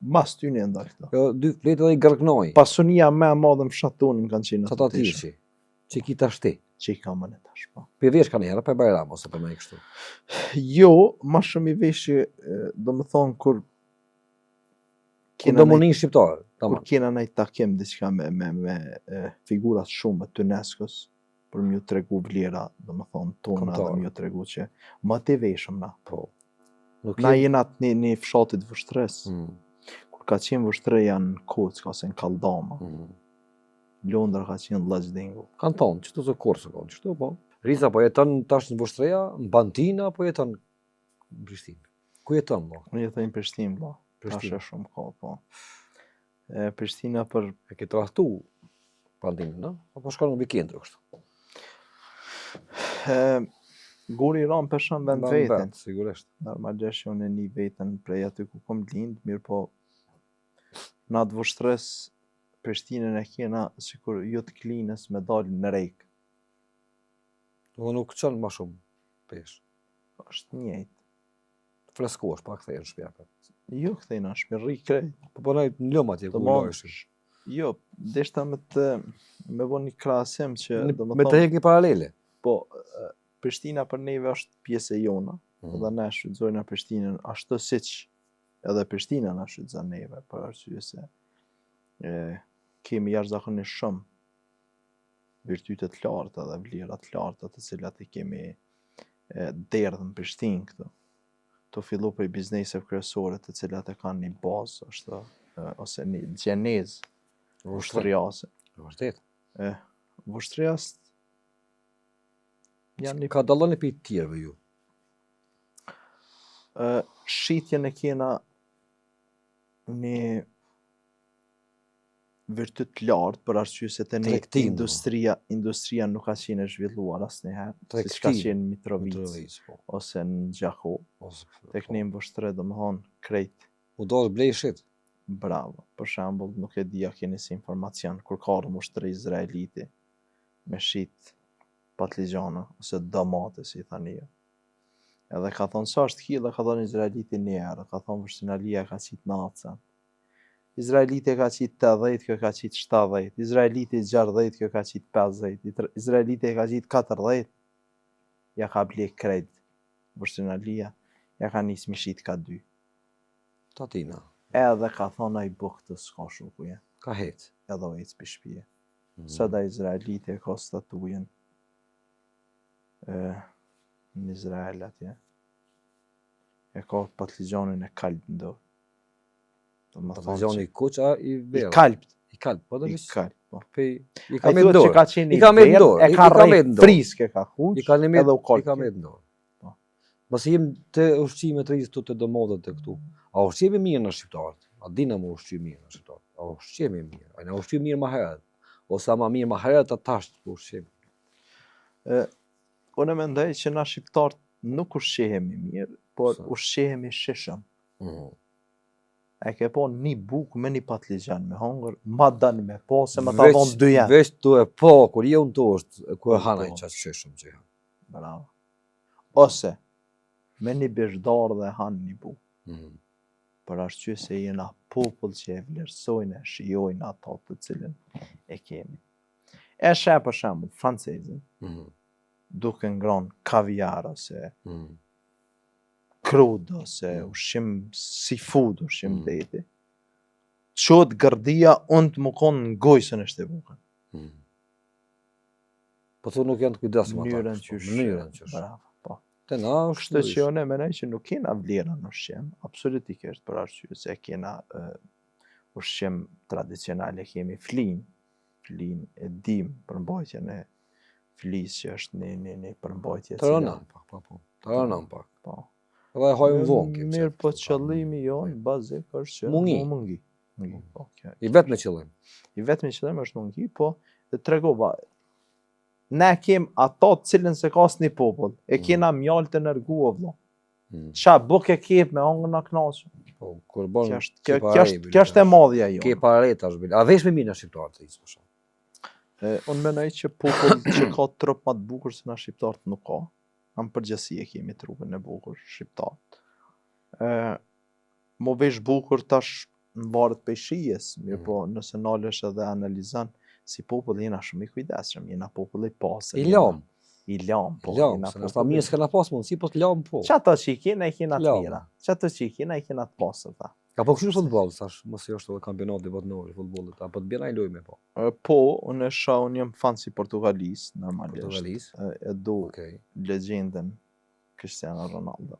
Mas ty në nda këto. Jo, 2 fletë dhe i gërknoj. Pasunia me e madhe më shatonin kanë qenë Sa ta tirçi. Që ki ta shti. Që i ka më në tash, po. Për vesh kanë herë, për bajram, ose për me i kështu. Jo, ma shumë i veshë, do më thonë, kur Do munin shqiptare. kur kena nëjtë takim diçka me figurat shumë të UNESCO-s, për më ju tregu vlera, do më thonë, tona dhe më ju tregu që ma të veshëm na. Po. Na jena një fshatit vështres. Kur ka qenë vështreja në Kocka ose në Kaldama, Londra ka qenë Llazdengu. Kanë thonë, që të zë Korçë kanë, qështu po. Riza po jeton tash në Voshtreja, në Bantina, po jeton në Prishtinë. Ku jeton, mo? Unë jetoj në Prishtinë, bla. Tash e shumë ka, po. Prishtina për... E ke trahtu Bantinën, no? Apo shkon në vikend kështu? Guri ran për shumë vend vetën. Sigurisht. Normalisht unë e një vetën prej aty ku kom lind, mirë po na të vështres Prishtinën e kena sikur jo të klinës me dalë në rejk. Do nuk qënë ma shumë pesh. Është njëjtë. Freskosh, pa kthejnë shpjaka. Jo kthejna, shmirri krejt. Po ponoj në lëmë atje, ku lojshin. Jo, deshta me bo një krahasim që... Me të hek një paralele. Po, Prishtina për neve është pjesë e jona, dhe ne shfrytëzojna Prishtinën ashtu siç edhe Prishtina na shfrytëzon neve, për arsye se kemi jashtëzakonisht shumë virtyte të larta dhe vlera të larta të cilat i kemi derdhë në Prishtinë këtu. Të fillu prej bizneseve kryesore të cilat e kanë një bazë, është ose një gjenezë vështriase. Vërtet. Vështrias janë Ka dallon e për të tjerëve ju? Shitjen e kena një virtyt të lartë për arsye se të ne industria nuk ka qenë e zhvilluar asnjëherë, siç ka qenë Mitrovic ose në Gjaku. Tek ne në Vështre domethënë krejt. U do të blej shit. Bravo. Për shembull, nuk e di a keni si informacion kur ka ardhur ushtre izraeliti me shit patligjana ose domate si thani. Edhe ka thonë sa është kill, ka thonë izraeliti një herë, ka thonë Vështinalia ka qit naca. Izraeliti ka qit 80, kjo ka qit 70, Izraeliti 60, kjo ka qit 50, Izraeliti ka qit 40, ja ka ble krejt Vështinalia, ja ka nis mi shit ka 2. Tatina. Edhe ka thonë ai buk të s'ka shumë ku jenë. Ka het. Edhe o ec për shpije. Sa da Izraeliti ka statujen në Izrael atje. E ka patligjonin e kalb në dorë. Patligjoni i kuq, a i verë? I kalbt. I kalb, po dhe I kalb, po. I ka me dorë. Ka qenë I ka me dorë. e ka rejt friske ka huq, I ka edhe u I ka me dorë. Mëse jem të ushqimet rrisë të domodët të këtu. A ushqemi mirë në shqiptarët? A dina më ushqimi mirë në shqiptarët? A ushqemi mirë? A në ushqimi mirë ma herët? Ose ma mirë ma herët të tashtë të ushqemi? Unë mendoj që na shqiptarët nuk ushqehemi mirë, por ushqehemi shishëm. E ke po një bukë me një patligjan me hongër, ma dënë me po, se ma ta dhonë 2 janë. Veç të e po, kur je unë të është, kur e hana i qatë shishëm që janë. Bravo. Ose, me një bishdarë dhe hanë një bukë. për arsye se jena popull që e vlerësojnë e shijojnë ato të cilën e kemi. E sheh për shembull francezin, duke ngronë kaviar ose krud ose ushqim seafood, ushqim deti. Qot gërdia unë të më konë në gojsën e shtevukën. Po të nuk janë të kujdesshëm ata. Mënyrën që bravo, po. Te na Kështu që unë mendoj që nuk kena vlera në ushqim, absolutikisht për arsye se kena ushqim tradicional, kemi flin e dim përmbajtjen e flisë që është një përmbajtje të rënën pak, po. Të rënën pak. Po. Edhe hajmë vonë. Mirë, po qëllimi jonë bazik është që mungi. Po, I vetëm qëllim. I vetëm qëllim është mungi, po të tregova ne kem ato të cilën se ka asnjë popull, e kena mjalë të nërgua vëlla. Qa buk e kep me hangër na knaqë. Po, kur bon Kjo është e madhja jo. Ke pare tash bil. A vesh me mina shqiptarët të isë shumë. Unë menoj që popull që ka trup më të bukur se na shqiptarët nuk ka. Në përgjithësi e kemi trupin e bukur shqiptarët. Mo vesh bukur tash në varet për shijes, mirë po nëse nalesh edhe analizan, si popull jena shumë i kujdesshëm, jena popull i pasër. I lam. Po. I lam, se nështë ta mirë s'kena pas mundësi, po të lam po. Që ato që i kena, i kena të mira. Që ato që i kena, i kena të pasër ta. Ka po kështu futboll, thash, mos i është edhe kampionati botëror i futbollit, apo të bjen ai lojme po. Po, unë unë jam fan si Portugalisë, normalisht. Portugalisë. E do legjendën Cristiano Ronaldo.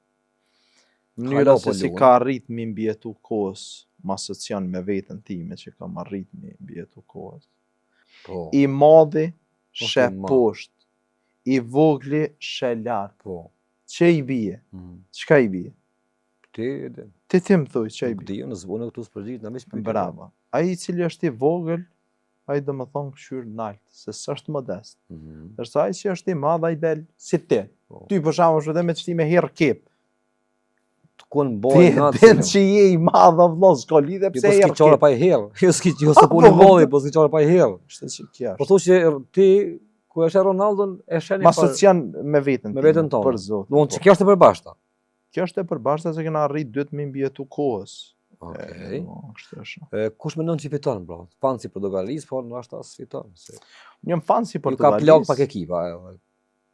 Mënyra se si ka arrit mi mbjetu kohës, ma asocion me veten time që kam arrit mi mbjetu kohës. Po. I madhi sheh poshtë, i vogli sheh lart. Po. Që i bie? Çka i bie? Ti më thuj që i bie. Di, unë zvonë këtu s'përgjigj, na më shpjegoj. Bravo. Ai i cili është i vogël, ai do më thonë këshyr nalt, se s'është modest. Ndërsa ai që është i madh ai del si ti. Ty për shembull është edhe me çtime herë kep. Kun boj natë. Ben që je i madh vëllai, s'ka lidhje pse herë. Po s'ke pa i herë. Jo s'e puni bolli, po s'ke çore pa i herë. Kështu që kjo. Po thosh që ti ku është Ronaldon e sheni ma asocion me veten. Me veten tonë. Për zot. Donë që kjo është e përbashkëta. Kjo është e përbashkëta se kena arrit 2000 mbjetu kohës. Okej. Kështu është. Kush mendon që fiton, bro? Fan si Portugalisë, po ndoshta s'fiton, se. Unë jam fan si Portugalisë. Ka plak pak ekipa,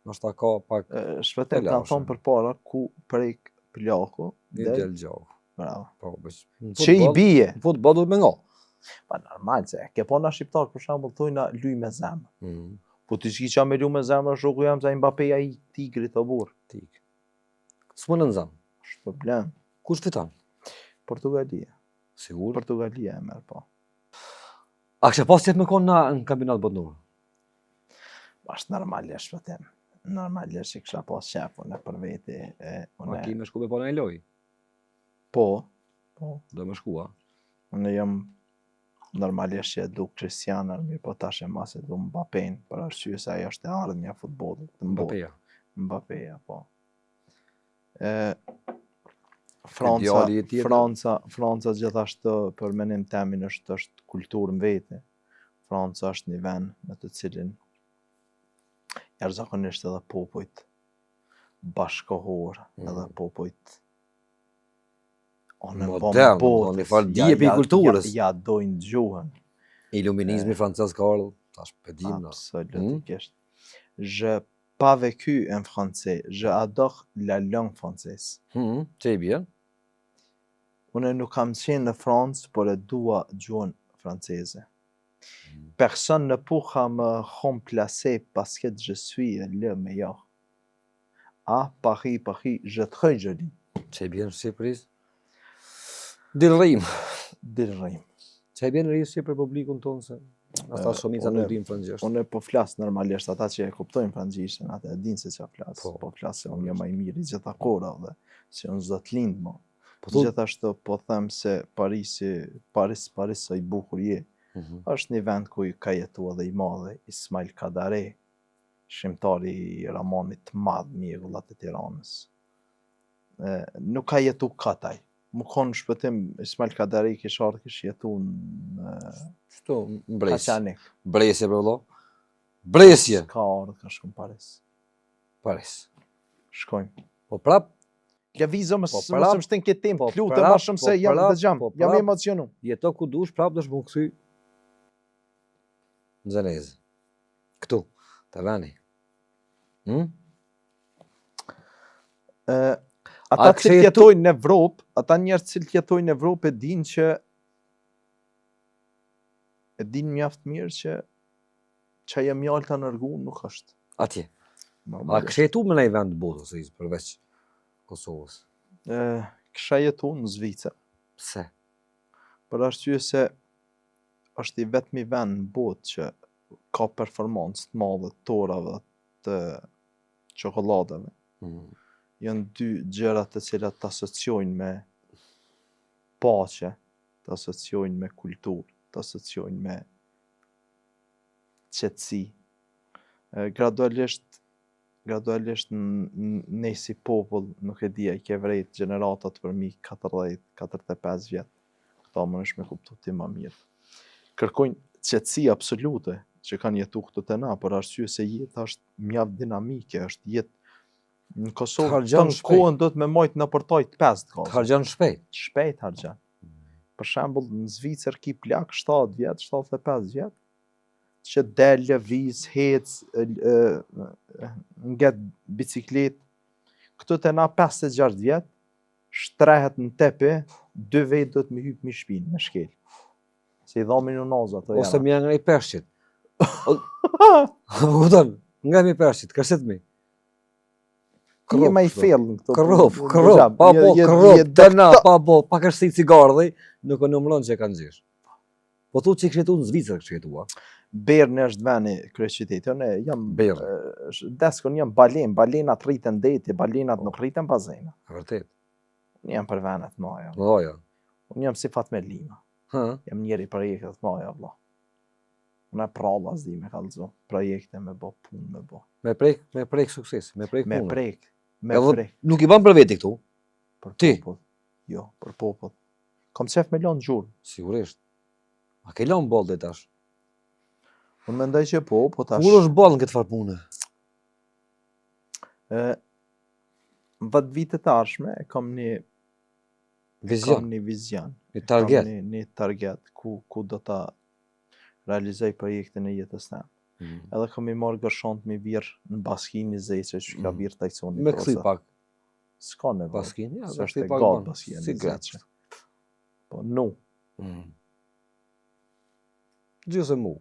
ndoshta ka pak. Shpëtet kanë thonë përpara ku prek plaku del gjoku. Bravo. Po, që i bie. Futboll duhet me ngall. Pa normal se ke po na shqiptar për shembull thojna luj me zemër. Po ti s'ki me luj me zemër shoku jam se Mbappé ai tigrit o burr. Tig. S'mund në zam. Është problem. Kush fiton? Portugalia. Sigur? Portugalia e merr po. A kishe pas jetë me kon në kampionat botëror? Është normalisht po them. Normalisht që kisha pas shefu në për veti. Ma ki me shku me po në e loj? Po. Do me shkua? Unë jam normalisht që du Cristiano, mirë po tash e mas e du Mbappén, për arsye se ajo është e ardhmja e futbollit. Mbappeja, po. Franca gjithashtu për menim temin është kulturë në vete. Franca është një vend në të cilin jashtëzakonisht edhe popujt bashkohor, edhe popujt modern, në farë dije për kulturës. Ja dojnë gjuhën. Iluminizmi francez ka ardhur, tash pedim. Absolutisht. Je pas vécu en français, je adore la langue française. Që i bien? Unë nuk kam qenë në Francë, por e dua gjuhën franceze. Personne ne pourra me remplacer parce que je suis le meilleur. Ah, Paris, je très joli. Që i bien Shqipërisë? Dilrim. Që i bien rrisje për publikun tonë se ata shumica nuk din frangjisht. Unë po flas normalisht ata që e kuptojnë frangjishtën, ata e dinë se çfarë flas. Po flas se unë jam më i miri gjitha kohëra dhe se unë s'do të lind më. Gjithashtu po them se Paris sa i bukur je. Është një vend ku ka jetuar edhe i madhi Ismail Kadare, shkrimtari i romanit të madh Mjegullat e Tiranës. Nuk ka jetu kataj. Më konë shpëtim Ismail Kadare kish jetu në Bresje. Bresje për vëllo? Bresje! Ka ardhë ka shku në Paris. Paris. Shkojmë. Po prap? Lëvizë më Po, mos prap- më shtin këtë temp, po, lutem prap- më shumë po, se jam prap- dëgjam, po, jam prap- emocionu. Jeto ku dush, prap do shmu këthy në Zanezë. Këtu, të veni. Ata A që kështu- jetojnë në Evropë, ata njerëz që jetojnë në Evropë e dinë që e dinë mjaft mirë që çaja mjalta nërgu nuk është. Atje. A Normalisht. kështë jetu me nej vend të botës, përveç Kosovës? Kisha jetu në Zvicër, Pse? për arsye se është i vetmi vend në botë që ka performancë të madhe të torave të çokoladave. Janë dy gjëra të cilat të asociojnë me paqe, të asociojnë me kulturë, të asociojnë me qetësi. Gradualisht ne si popull, nuk e di, ai ke vrejt gjeneratat për mi 40-45 vjet. Këta më nësh me kuptu ti ma mirë. Kërkojnë qetësi absolute që kanë jetu këtu të na, për arsye se jeta është mjaft dinamike, është jetë në Kosovë, Harxhan të shpejt. kohën do të me majtë në përtojt 5 Të gazë. harxhan shpejt. Shpejt harxhan. Për shembull, në Zvicër ki plak 7 vjet, 75 vjet, që del, lëviz, hec, nget biciklet. Këtu të na 56 vjet, shtrehet në tepi, 2 vjet do të më hyp mi shpinë, me shkel. Se i dhamin në naza ato Ose janë. më janë nga i pershqit. Kupton? Nga mi pershqit, kërset mi. Ti je ma i fell në këto. Kërrop, Dëgjam, pa bo, je kërrop, të na, dekta- pa bo, pa kërsi cigarë nuk e numëron që e kanë gjesh. Po thu që i kështu në Zvicër kështu jetua. Bern është veni kryeqyteti. Unë jam Bern. deskun jam balenat rriten deti, balenat nuk rriten bazena. Vërtet. Unë jam për venet maja. Loja. Unë jam si Fatme Lima. Ha? Jam njeri projektet maja, vlla. Unë e pralla s'di me kallëzu. Projekte me bo, punë me bo. Me prek sukses, me prek Me punë. prek. Me Edhe prek. nuk i ban për veti këtu, Për ti? popull. Jo, për popull. Kom qef me lanë gjurë. sigurisht. A ke lanë ball dhe tash? Unë mendoj që po tash. Kur është ball në këtë farë pune? 10 vite të arshme e kam një Vizion, vizion. një target. Kam një target ku do ta realizoj projektin e jetës time. Edhe kam i marrë gërshant mi virë në Baskinë një zeqe që ka virë tajconi. Me këthy pak S'ka nevojë. Baskinë, ja, Se me është e këthy pak gatë ban. Baskinë Si një gatë. zeqe. Po, no. Gjysë mu.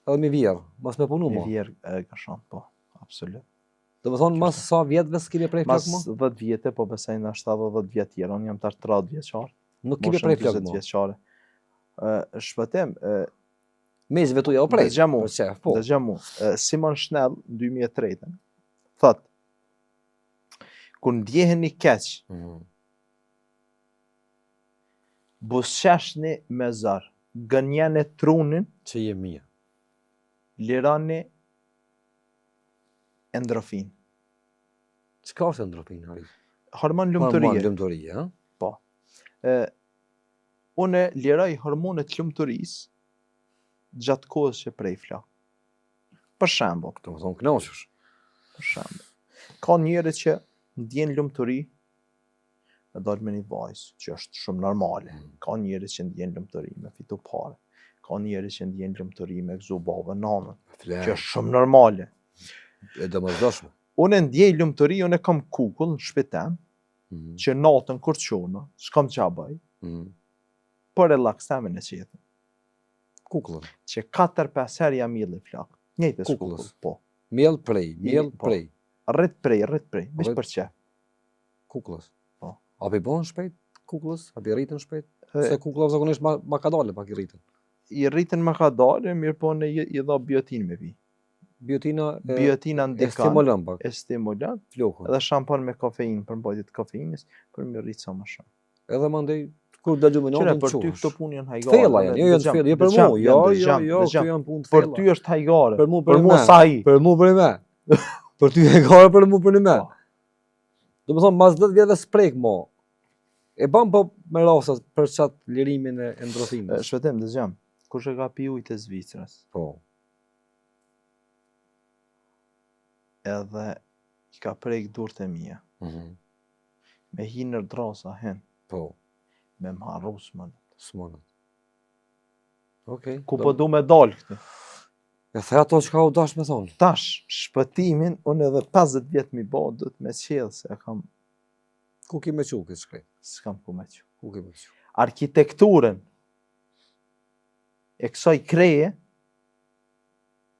Edhe mi vjerë, mas me punu Mi mo. virë gërshant, po. Absolut. Do më thonë, mas sa vjetëve s'kime prej Mas flak mo? 10 vjetë, po besoj në 70 vjetë tjera. Unë jam tash 30 vjeçar. Nuk kime Moshën prej flak 40 mo. vjeçare. Shpëtim, Mezve tu ja u prej. Dëgja mu, Për qef, po. dëgja mu, Simon Schnell në 2003 thot, kur ndjeheni keq, busqeshni me zar, gënjeni trunin, Që je mija. lirani endrofin. Qka është endorfin, Hari? Hormon Hormon lumturie. lumturie, ha? Po. Unë liroj hormonet lumturisë gjatë kohës që prej flak. Për shembull, Do më thonë knoqësh. për shembull. Ka njerëz që ndjen lumturi e dalë me një vajzë, që është shumë normale. Ka njerëz që ndjen lumturi me fitu pare. Ka njerëz që ndjen lumturi me gëzu babën, nanën, që Flenë. është shumë normale. E do më zdoshme. Unë ndjej lumturi, unë kam kukull në shpitem, që natën kur qonë, s'kam qabaj, për relaksamin e qetë. Kukullën. Që 4-5 herë jam milli flak. Njëjtës Kukullës. kukull, po. Miell prej, Po. prej. Rrit prej, veç Rrit- për çe. Kukullës. Po. A pi bon shpejt kukullës? A pi rritën shpejt? E- Se kukullës zakonisht ma ka dalë pak i rritën. I rritën më ka dalë, mirë po në i dha biotin me pi. Biotina Biotina e ndikan, stimulon pak, e stimulan, flokun. edhe shampan me kafeinë për mbajtje të kafeinës, për më rritë sa më shumë. Edhe mandej, kur dëgju me Qëre, natën për ty qush. këto punë janë Të hajgare. thella janë, jo janë të thella, jo për mu, jo, këtu janë punë të Për thella. ty është hajgare. Për mu, Për mu me. sa i. Për mu për me. Për ty e gara për mu për me. Po. Do më thonë, mas 10 vjetëve s'prek mo. E ban po me rastat për qatë lirimin e endorfinës. Shvetem, dëgjam, kush e ka pi ujtë e Zvicrës, Po. edhe i ka prek durët e mija. Me hi në drasa hen, Po, me më harru s'mon. s'monët. Okej. Ku po du me dal këtu? E the ato që ka u dash me thonë. Tash, shpëtimin, unë edhe 50 vjet mi bo, du të me qedhë, se Ku ki me qu këtë shkret? s'kam ku me që. Ku ki me qu? Arkitekturën e kësaj kreje,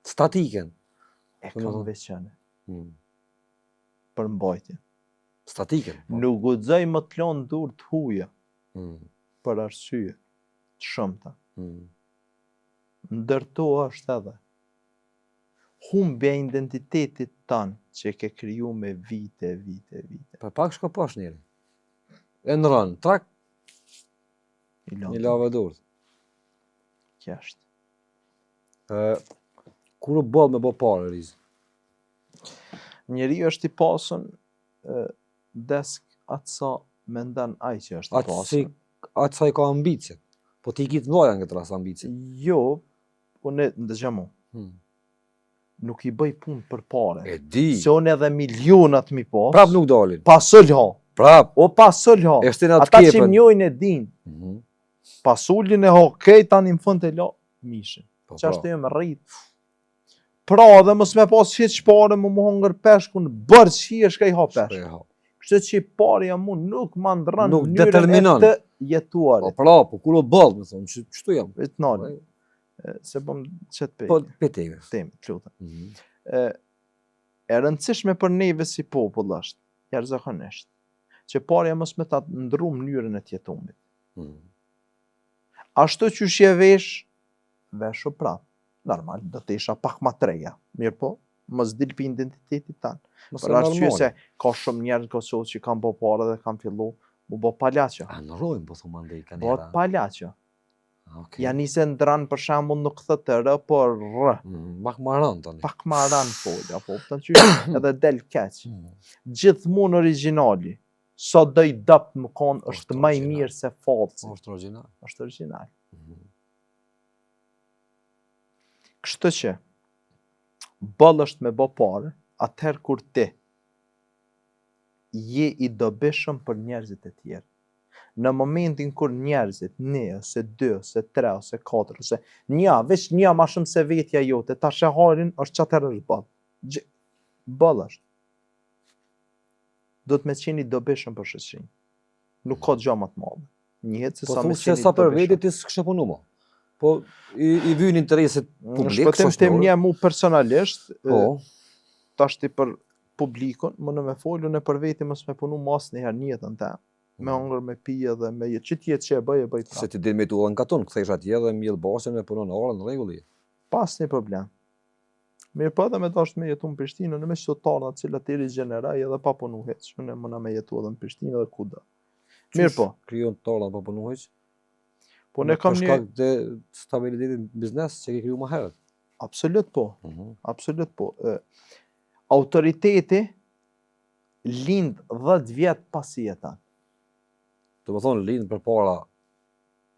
Statiken. e Po, kam do- veçane Mm. për mbajtje. Statiken. Po. Nuk guxoj më të lonë dur të huja, Mm. për arsye të shumta. Mm. Ndërto është edhe humbja e identitetit tanë që ke kriju me vite. Pa pak shko pash njeri. E në rënë, trak, një lave durët. Kja është. Kur u bëll me bo pare, Riz? Njeri është i pasën desk atë sa me ndan aj që është i pasën. Atë sa i ka ambicjet. Po ti kitë ndoja në këtë ras ambicjet. Jo, unë ndëgja mu, nuk i bëj punë për pare. E di. Se unë edhe milionat mi pas, Prap nuk dalin. pasëll ha. Prap. O pasëll ha. E shtin atë Ata që kepen. mjojnë e din. Pasullin e ha, kej tani më fund të la, mishin. Po, Që është e më rrit. Pra dhe mos me pas hiç pare më hongër peshkun, bërë që është ka i ha peshkun. Kështë që pare jam unë nuk më ndërën Nuk mënyrën determinon. e të Po jetuarit. pra, po kur u bëll, me thonë, qështu jam? E të nalë, se bëm qëtë Po, pejtë, peteve. temi, të lutëm. E rëndësishme për neve si popull është, jashtëzakonisht, që parja mos me ta ndru mënyrën e të jetumit. Ashtu që shje veshu prapë. Normal, do të isha pak ma treja. Mirë po, mos dil për identitetit tanë. Për arsye se ka shumë njerëz në Kosovë që kanë bo pare dhe kanë fillu mu bo palaqo. A në rojnë, po thumë andej ka Bo njera. palaqo. Okay. Ja nise ndranë për shembull nuk thët të rë, por rë. Mak maran tani. Pak ma ranë folja, po të që edhe del keq. Gjithmonë originali. Sa do i dëpt më konë është më i mirë se falsi. Është original. Është original. Kështu që, bëll është me bo pare, atëherë kur ti je i dobishëm për njerëzit e tjerë. Në momentin kur njerëzit, një, ose 2, ose 3, ose 4, ose veç një ma shumë se vetja jote, ta sheharin është qatër është bëll. Bëll është. Do të me qeni dobishëm për shoqërinë. Nuk ka gjë më të madhe. Njëhet se Po sa me thumë që qeni sa për dobishëm. vetit ti s'kështë punu mo. Po i vynë interesit publik, Shpëtim tim një mu personalisht, Po, tashti për publikun, më në me folun e për veti mos me punu mas një herë njëtën ta. Me hongër, me pija dhe me jetë. Që tjetë që e bëj se prapë. ti din me tu dhe në katon, këthesh atje dhe mjellë basën e punon orën në regulli. Pas një problem. Mirë po edhe me dasht me jetu në Prishtinë, në me qytetarë në cilat i rigjeneraj edhe pa punu heq. Unë e mëna me jetu edhe në Prishtinë edhe kuda. Mirë po. Kryon të tarë dhe pa punu heq. Po ne kam Për një... shkak të stabilitetit në biznes që ke kriju më herët. Absolut po. Absolut po. Autoriteti lind 10 vjet pas jetën. Do më thonë lind për para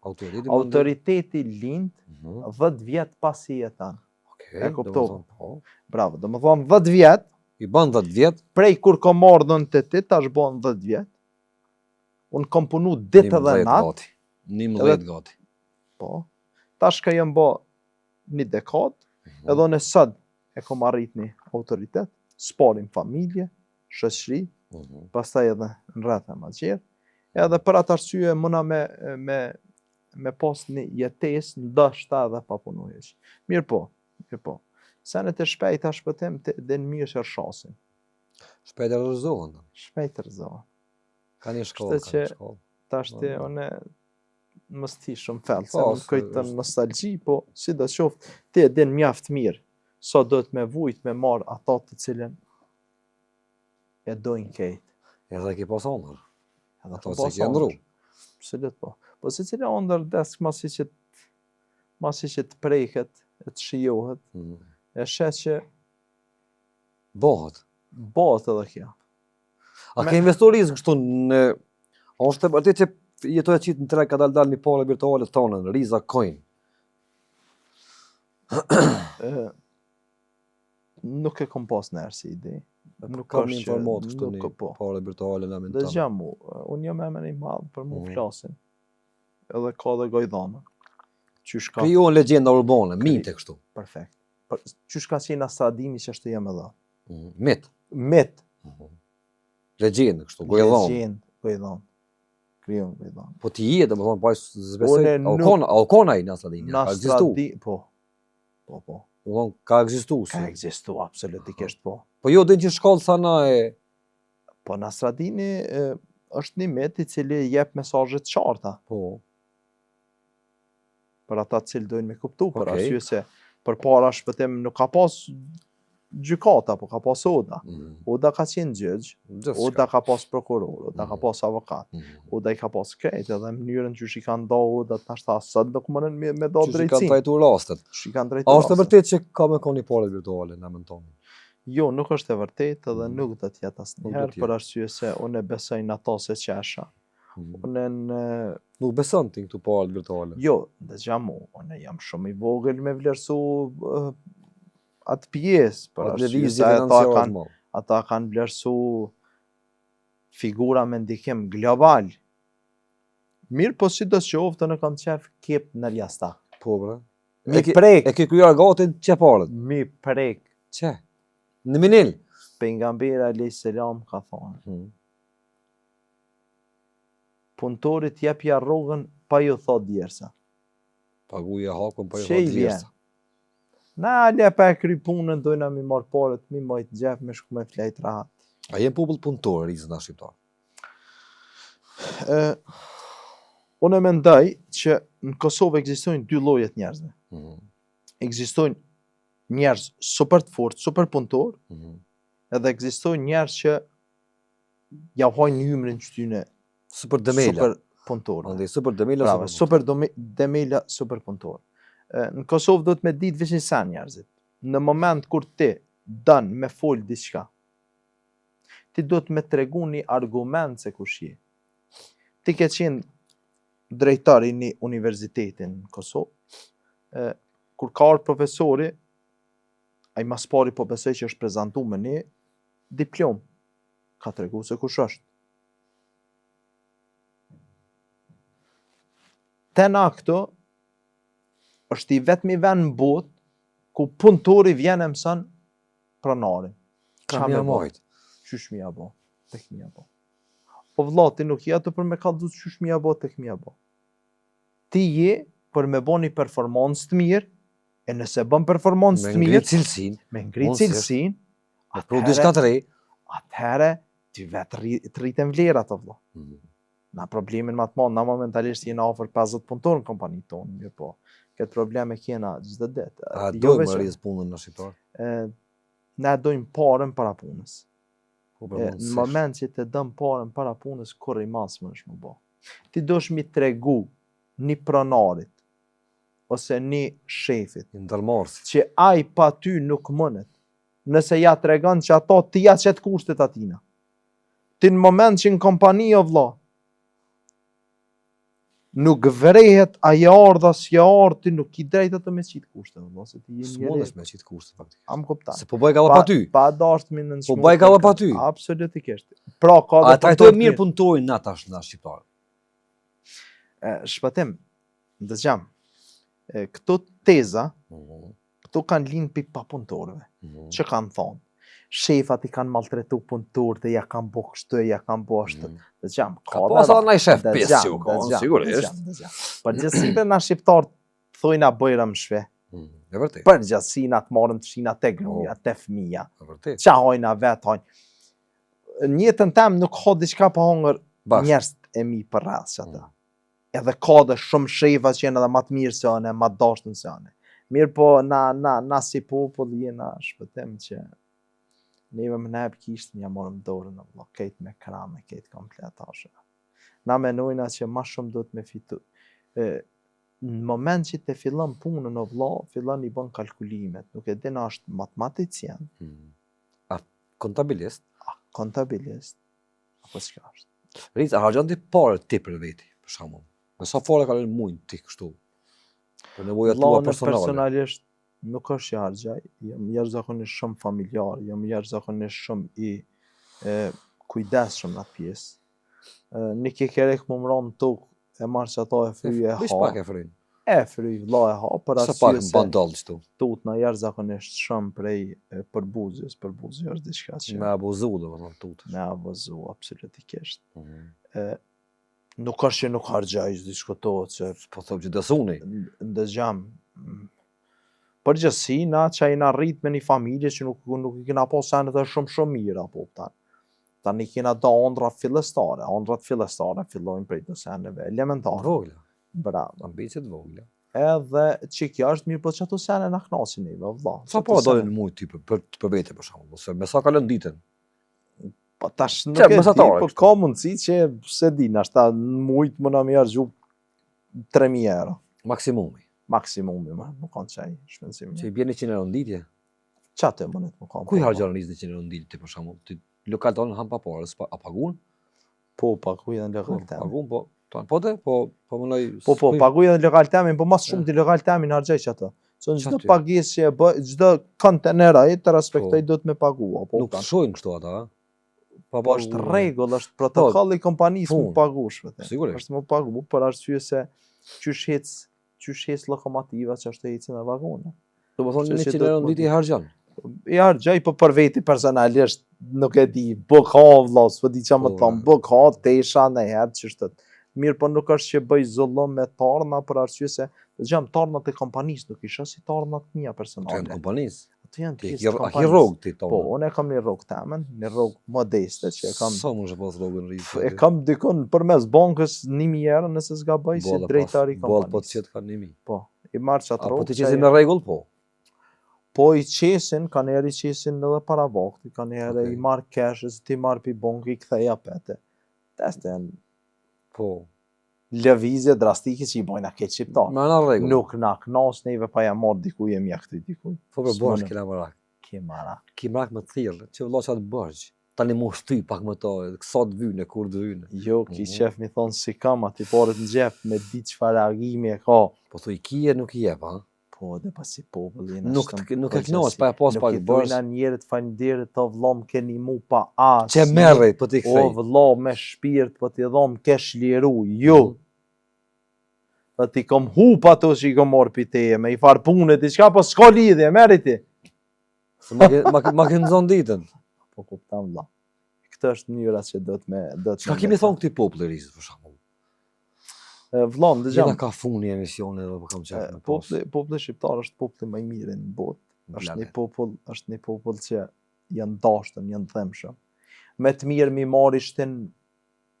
autoriteti. Autoriteti lind 10 vjet pas jetën. Okay, e kuptova. Po. Bravo, do më thonë 10 vjet, I ban 10 vjet, prej kur kom ardhën të ti, tash bon 10 vjet. Unë kom punu ditë dhe 11 natë. gati. 11 gati. Po. Tash ka jem bo një dekad, edhe në sëd e kom arrit një autoritet, sparim familje, shoqëri, pastaj edhe në rreth e ma gjerë, edhe për atë arsye mëna me pas një jetes ndoshta edhe pa punu heq. Mirë po. Senet e shpejta shpëtim të dhe në mirë që rëshasin. Shpejt e rëzohen. Shpejt rëzohen. Ka një shkollë, Kështu që ta shte one mos ti shumë fellë, se më kujtën nostalgji, po si do qoftë ti e din mjaft mirë, sa do të me vujt me marë ata të cilën e dojnë kejt. Edhe ki pas ondër. Edhe Ato që ki ndru. Absolut po. Po si cilë ondër desk masi që të prejket, e të shijohet, e shet që Bëhet edhe kja. A ke investuar rizë kështu në... A është të bërti që jetoj e qitë në treg ka dal një pare virtuale të tonën, Riza Coin. Nuk e kom pas nërë si ide. Nuk Kam është një që informat kështu nuk një po. pare virtuale në amin Dhe tonë. gjë mu, unë jam emër i madh për mu flasin. Edhe ka dhe gojdhana. Qysh ka Krijuan legjenda urbane, mite kështu. perfekt. Qysh ka qenë Astradini që është jam edhe. Mit. Mit, Legjendë kështu, gojdhon. legjend, gojdhan. Krijon gojdhan. Po ti je, domethënë pa zbesoj. Unë nuk- Alkona i Nastradini, ka ekzistu. Po. Po. Domethënë ka ekzistu. Ka ekzistu absolutikisht po. Po jo din që shkollë sa na e Po Nastradini është një mit i cili jep mesazhe të qarta po. për ata të cilë dojnë me kuptu, për Okej. arsye se përpara shpëtim nuk ka pas gjykata, po ka pas Oda. Oda ka qenë gjyq, Oda ka pas prokuror, Oda ka pas avokat, Oda i ka pas krejt, edhe mënyrën që i kanë da Oda të nashta asët nuk mënën me da Që kanë drejtësin. trajtu rastet. Që i kanë drejtu A është e rastet. vërtet që ka me koni pare virtuale në emën tonë? Jo, nuk është e vërtet edhe nuk do të jetë asnjëherë Nuk do t'jetë. për arsye se unë e besoj në ato se qesha. Unë Nuk beson ti këtu pare virtuale. jo, dhe gjamu, unë jam shumë i vogël me vlerësu atë pjesë, për Atë arsye lëvizje se financiare të madhe. ata kanë vlerësu figura me ndikim global. Mirë, po si do qoftë në kam qef kep në ljasta. Po bre. Mi prek, E ke kryar gatin që parët? mi prek. Që? Në minil? Pejgamberi alayhis salam ka thonë, punëtorit jepja rrogën pa ju thot djersa. Paguja hakun pa i Që i thot vjen? djersa. Na le pa e kry punën, dojna mi marë parët, mi majt gjep me shku me flejt rahat. A jem popull punëtor rizë nga shqiptar? Unë e mendoj që në Kosovë ekzistojnë dy llojet njerëzve. Ekzistojnë njerëz super të fortë, super punëtor, edhe ekzistojnë njerëz që ja hojnë hymrin qytyne Super demela. super punëtor. Andaj super demela. Bravo, super demela, super punëtor. Në Kosovë do të me ditë veç një sen njerëzit. Në moment kur ti dën me fol diçka, ti do të me tregu një argument se kush je. Ti ke qenë drejtar i një universiteti në Kosovë, kur ka ardhur profesori, ai mas pari po besoj që është prezantu me një diplom. Ka tregu se kush është. Tena këto, është i vetmi vend në botë ku punëtori vjen e mëson pronarin. Ka mja majt. Qysh mi ja bo? Tek mi ja bo. Po vëlla, ti nuk je ato për me kallëzu qysh mi ja bo, tek mi ja bo. Ti je për me bo një performancë të mirë, e nëse bën performancë Me të mirë, ngritë cilësin. me ngritë mundësisht, cilësin, Me pru diçka të re. atëherë ti vetë të rritën vlerat të vëlla. Na problemin më të madh, na momentalisht jena afër 50 punëtorë në kompaninë tonë, mirë po. Këtë probleme kena çdo ditë. A Jo dojmë veç- më rizë punën në shqiptar? Ne dojmë parën para punës. Po për Në mundësisht. moment që të dëm parën para punës, kur i masë më është më bo. Ti dosh mi tregu një pronarit, ose një shefit, Një ndërmarës. që ai pa ty nuk mënet, nëse ja tregon që ato ti ja qëtë kushtet atina. Ti në moment që në kompani o vlla, nuk vrehet a je ardha si je ardh, ti nuk i drejt atë me qitë kushtet, vlla, se ti je Së njeri. mundesh me qitë kushtet faktikisht. Am kuptan. Se po bëj galla pa ty. Pa dashtëmi në Po bëj galla pa ty. Absolutikisht. Pra, ka A dhe trajtoj punëtor të mirë punëtorin na tash në shqiptar. Shpëtim, dëgjam, këto teza, këto kanë linë pi pa punëtorëve, që kanë thonë. Shefat i kanë maltretu punëtorët e ja kanë bo kështu, ja kanë bo ashtu. Dëgjam, Ka pasur një shef pesë që u ka, sigurisht. Përgjithësinë na shqiptar thojnë a bëjra më shve. E vërtet. Përgjithësinë atë marrëm të shina te gruaja, te fëmija. E vërtet. Qa hojna vet hojnë. Në jetën tem nuk ka diçka pa hongër Bashkë. njerëz e mi për rreth që ata. Edhe ka dhe shumë shefa që jenë edhe më të mirë se anë, më të dashtën se anë. Mirë po na si popull jena shpëtim që neve më neb kishtë një morëm dorën në vëlla, kejt me krame, kejt komplet ashe. Na menojna që ma shumë do të me fitu. Në moment që të fillon punën o vëlla, fillon i bën kalkulimet. Nuk e din a është matematicien, A kontabilist? kontabilist, apo s'ka është. Riz, a hargjon ti parë ti për veti, për shembull. Me sa fare ka lënë mujnë ti kështu. Për nevojat tua Vëlla, unë personale. personalisht nuk është që harxaj, jam jashtëzakonisht shumë familjar, jam jashtëzakonisht shumë i kujdesshëm në atë pjesë. Një kekerek më mron në tokë, e marrë që ato e fry e Bish ha. pak e fryn. E fry, vlla e ha, për Sa pak arsye se bandall kështu. tutna jashtëzakonisht shumë prej përbuzjes. Përbuzja është diçka që Me abuzu domethënë tut. me abuzu absolutikisht. Mhm. Nuk është që nuk harxaj, diskutohet se Po them që dësuni. ndëgjam. Përgjithësi na që na rrit me një familje që nuk i kena pas senet e shumë mira, po kupton. Tani kena do ëndra fillestare. Ëndrat fillestare fillojnë prej të seneve elementare. Vogla. Bravo. Ambicet vogla. Edhe që kjo është mirë, po që ato sene na knasin neve, vlla. Sa po dolën mujt ty për vete për shembull, ose me sa kalon ditën. Po tash nuk Çe, e di, mesatare, po kështu. ka mundësi që se di, nashta mujt më na më harxhu 3000 euro. Maksimumi. Maksimumi, më kanë çaj, shpenzim. Që i bën 100 euro në ditje. Çatë më net më kanë. Ku i harxhon 100 euro në ditë ti për shembull? Ti lokal tonë han pa parë, a pagun? Po, paguaj në lokal tem. Pagun, po. Po mënoj. Po, paguaj në lokal temin, po mas shumë ti lokal temin harxoj çatë. Se çdo Qaty? pagesë që e bëj, çdo kontener ai të respektoj duhet me pagua, po. Nuk shojnë kështu ata, a? Po është rregull, është protokolli i kompanisë më punë. pagush vetë. Sigurisht. Është më pagu për arsye se qysh hec lokomotiva që është ecën në vagone. Do të thonë Se 100 do euro të në ditë i harxhon. I harxoj po për veti personalisht nuk e di, buk ha vëlla, s'po di çfarë më Po, thon, buk ha tesha në herë ç'është. Mirë, po nuk është që bëj zullum me tarna për arsye se dëgjom tarnat e kompanisë nuk isha si tarnat mia Të personale. kompanisë. Ato janë Ti pjesë të a ki kompanisë. rrog ti tonë. Po, unë e kam një rrog temën, një rrog modeste që e kam Sa më pas rrogën rrit. e kam dikon përmes bankës 1000 euro nëse s'ga bëj si drejtari i Boll po kompanisë. çet kanë 1000. Po, i marr çat Apo rrog. ti qesin në rregull po. Po i qesin, kanë herë i qesin edhe para vakti, kanë herë Okej. i marr cash, ti marr pi banki, i kthej apete. Teste janë Po. lëvizje drastike që i bojnë a keq shqiptar. Me në rregull. Nuk na knas neve pa ja marr dikuj e mjekti dikuj. Po për S'mone. bosh kena marak. Ke mara. Ki marak më të thirrë, që vëlla çat bërgj. Tani më shty pak më to, sa të vynë, kur të vynë. Jo, ki Mhm. qef mi thonë si kam ati parët në gjep me di çfarë agimi e ka. Po thuj kije nuk i jep, ha. Po dhe pas si popullin. Nuk e knos pa e pas pak Nuk i bërgj. thujna njerët faleminderit të vëllom keni mu pa as. Çe merrej po ti O kthej. vëlla me shpirt po ti dhom kesh liru. Jo. Dhe ti kom hup ato që i kom marrë pi teje, me i farë punë, diçka po s'ka lidhje, meri ti. Se ma ke nxon ditën. Po kuptam vëlla. Këtë është mënyra që do të me Çka kemi thonë këtij populli ris për shembull. Vëlla, Gjena dëgjom. ka funi emisione edhe po kam qef me pas. Populli shqiptar është populli më i mirë në botë. Është Blane. është një popull që janë dashtëm, janë dhëmshëm. Me të mirë mi marrishtin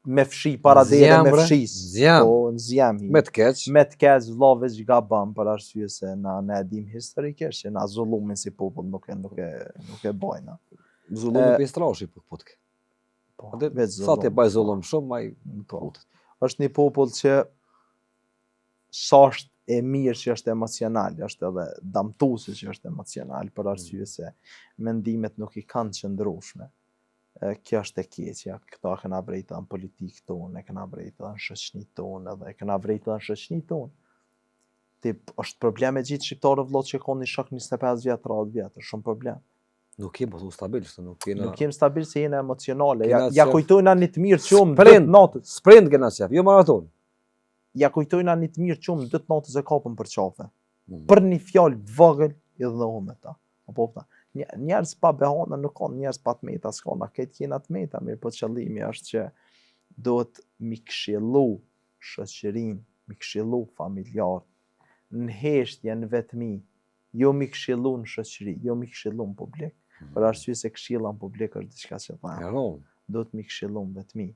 me fshi para dere me Zjem, bre, fshis. zjem. Po, në zjem. Me të keq. Me të keq vëlla veç gabam për arsye se na e dim historikisht që na zullumin si popull nuk e bojna. Zullumi pe strashi po të ke. Po, Atë veç sa ti baj zullum shumë, ai Po. Është një popull që sa është e mirë që është emocional, është edhe damtuese që është emocional për arsye se mendimet nuk i kanë qëndrueshme. Kjo është e keqja, këto e kena vrejtë në politikë tonë, e kena vrejtë në shoqëni tonë, edhe e kena vrejtë në shoqëni tonë. Është problem e gjithë shqiptarë vëllot që kanë një shok 25 vjetë, 30 vjetë, shumë problem. nuk jem po stabil, se nuk kena. Nuk jem stabil se jena emocionale, Kena ja qef- kujtojna një të mirë qumë Sprint. 2 natës, Sprint kena qef, jo maraton. ja kujtojna një të mirë qumë 2 natës e kapën për qafe. Mm. Për një fjalë vogël i dhënohem me ta. Apo ta. Njerëz pa behana nuk kanë, njerëz pa të meta s'ka, na këtë kena të meta, mirë po qëllimi është që duhet mi këshillu shoqërinë, mi këshillu familjar, në heshtje në vetmi, jo mi këshillu në shoqëri, jo mi këshillu në publik. Për arsye se këshilla në publik është diçka që thamë. Eron. Duhet mi këshillu në vetmi.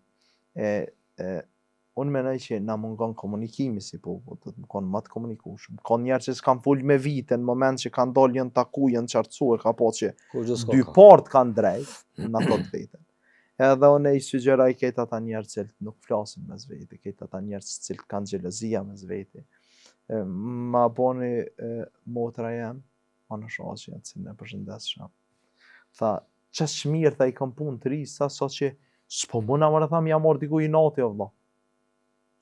Unë menoj që na mungon komunikimi si popull, do të më konë më të komunikueshëm. Ka njerë që s'kan fol me vite, në moment që kanë dalë janë taku, janë qartësu, e ka po që Kur gjë s'ka. dy partë kanë drejt në ato të vetën. Edhe unë i sugjeroj këtë ata njerë që nuk flasin mes vete, këtë ata njerë që kanë xhelozia mes vete. Ma boni motra jam, anë shashja që në përshëndes shumë. Tha, që shmirë tha i kam punë të ri, sa që s'po muna më rëtham ja marrë diku i nati o vëlla.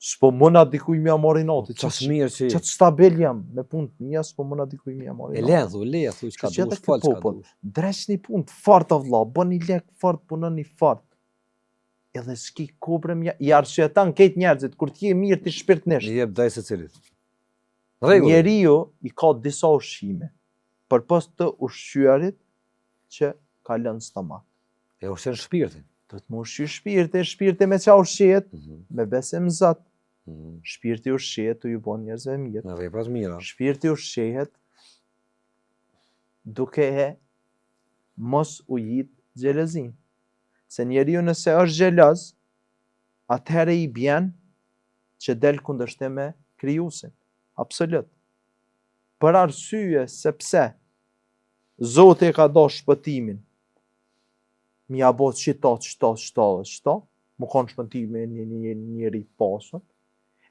s'po mëna dikuj mja mori noti. Qas mirë që... Qatë stabil jam, me punë të mija, s'po mëna dikuj mja mori E noti. lethu, që ka Që dush, këtë falë që ka popull, dush. dreq një punë të fart o vlla, bën një lek fart, punon një fart. Edhe s'ki kobrëm, i arsyetan këtë njerëzit, kur t'je mirë t'i shpirtnisht. I jep daj se cilit. Rregull. Njeriu i ka disa ushqime, përpos të ushqyerit që ka lënë stomak. E ushqen shpirtin. Do të më ushqy shpirti me qa ushqet, me besim Zot. Shpirti ushqehet të ju bën njerëzve mirë. Në vepra të mira. Shpirti ushqehet duke e mos ujit xhelozin. Se njeriu nëse është xheloz, atëherë i bjen që del kundërshtim me krijuesin. Absolut. Për arsye sepse Zoti e ka dashur shpëtimin. Mi ja bot qita, më kanë shpëtimin një njeri pasur.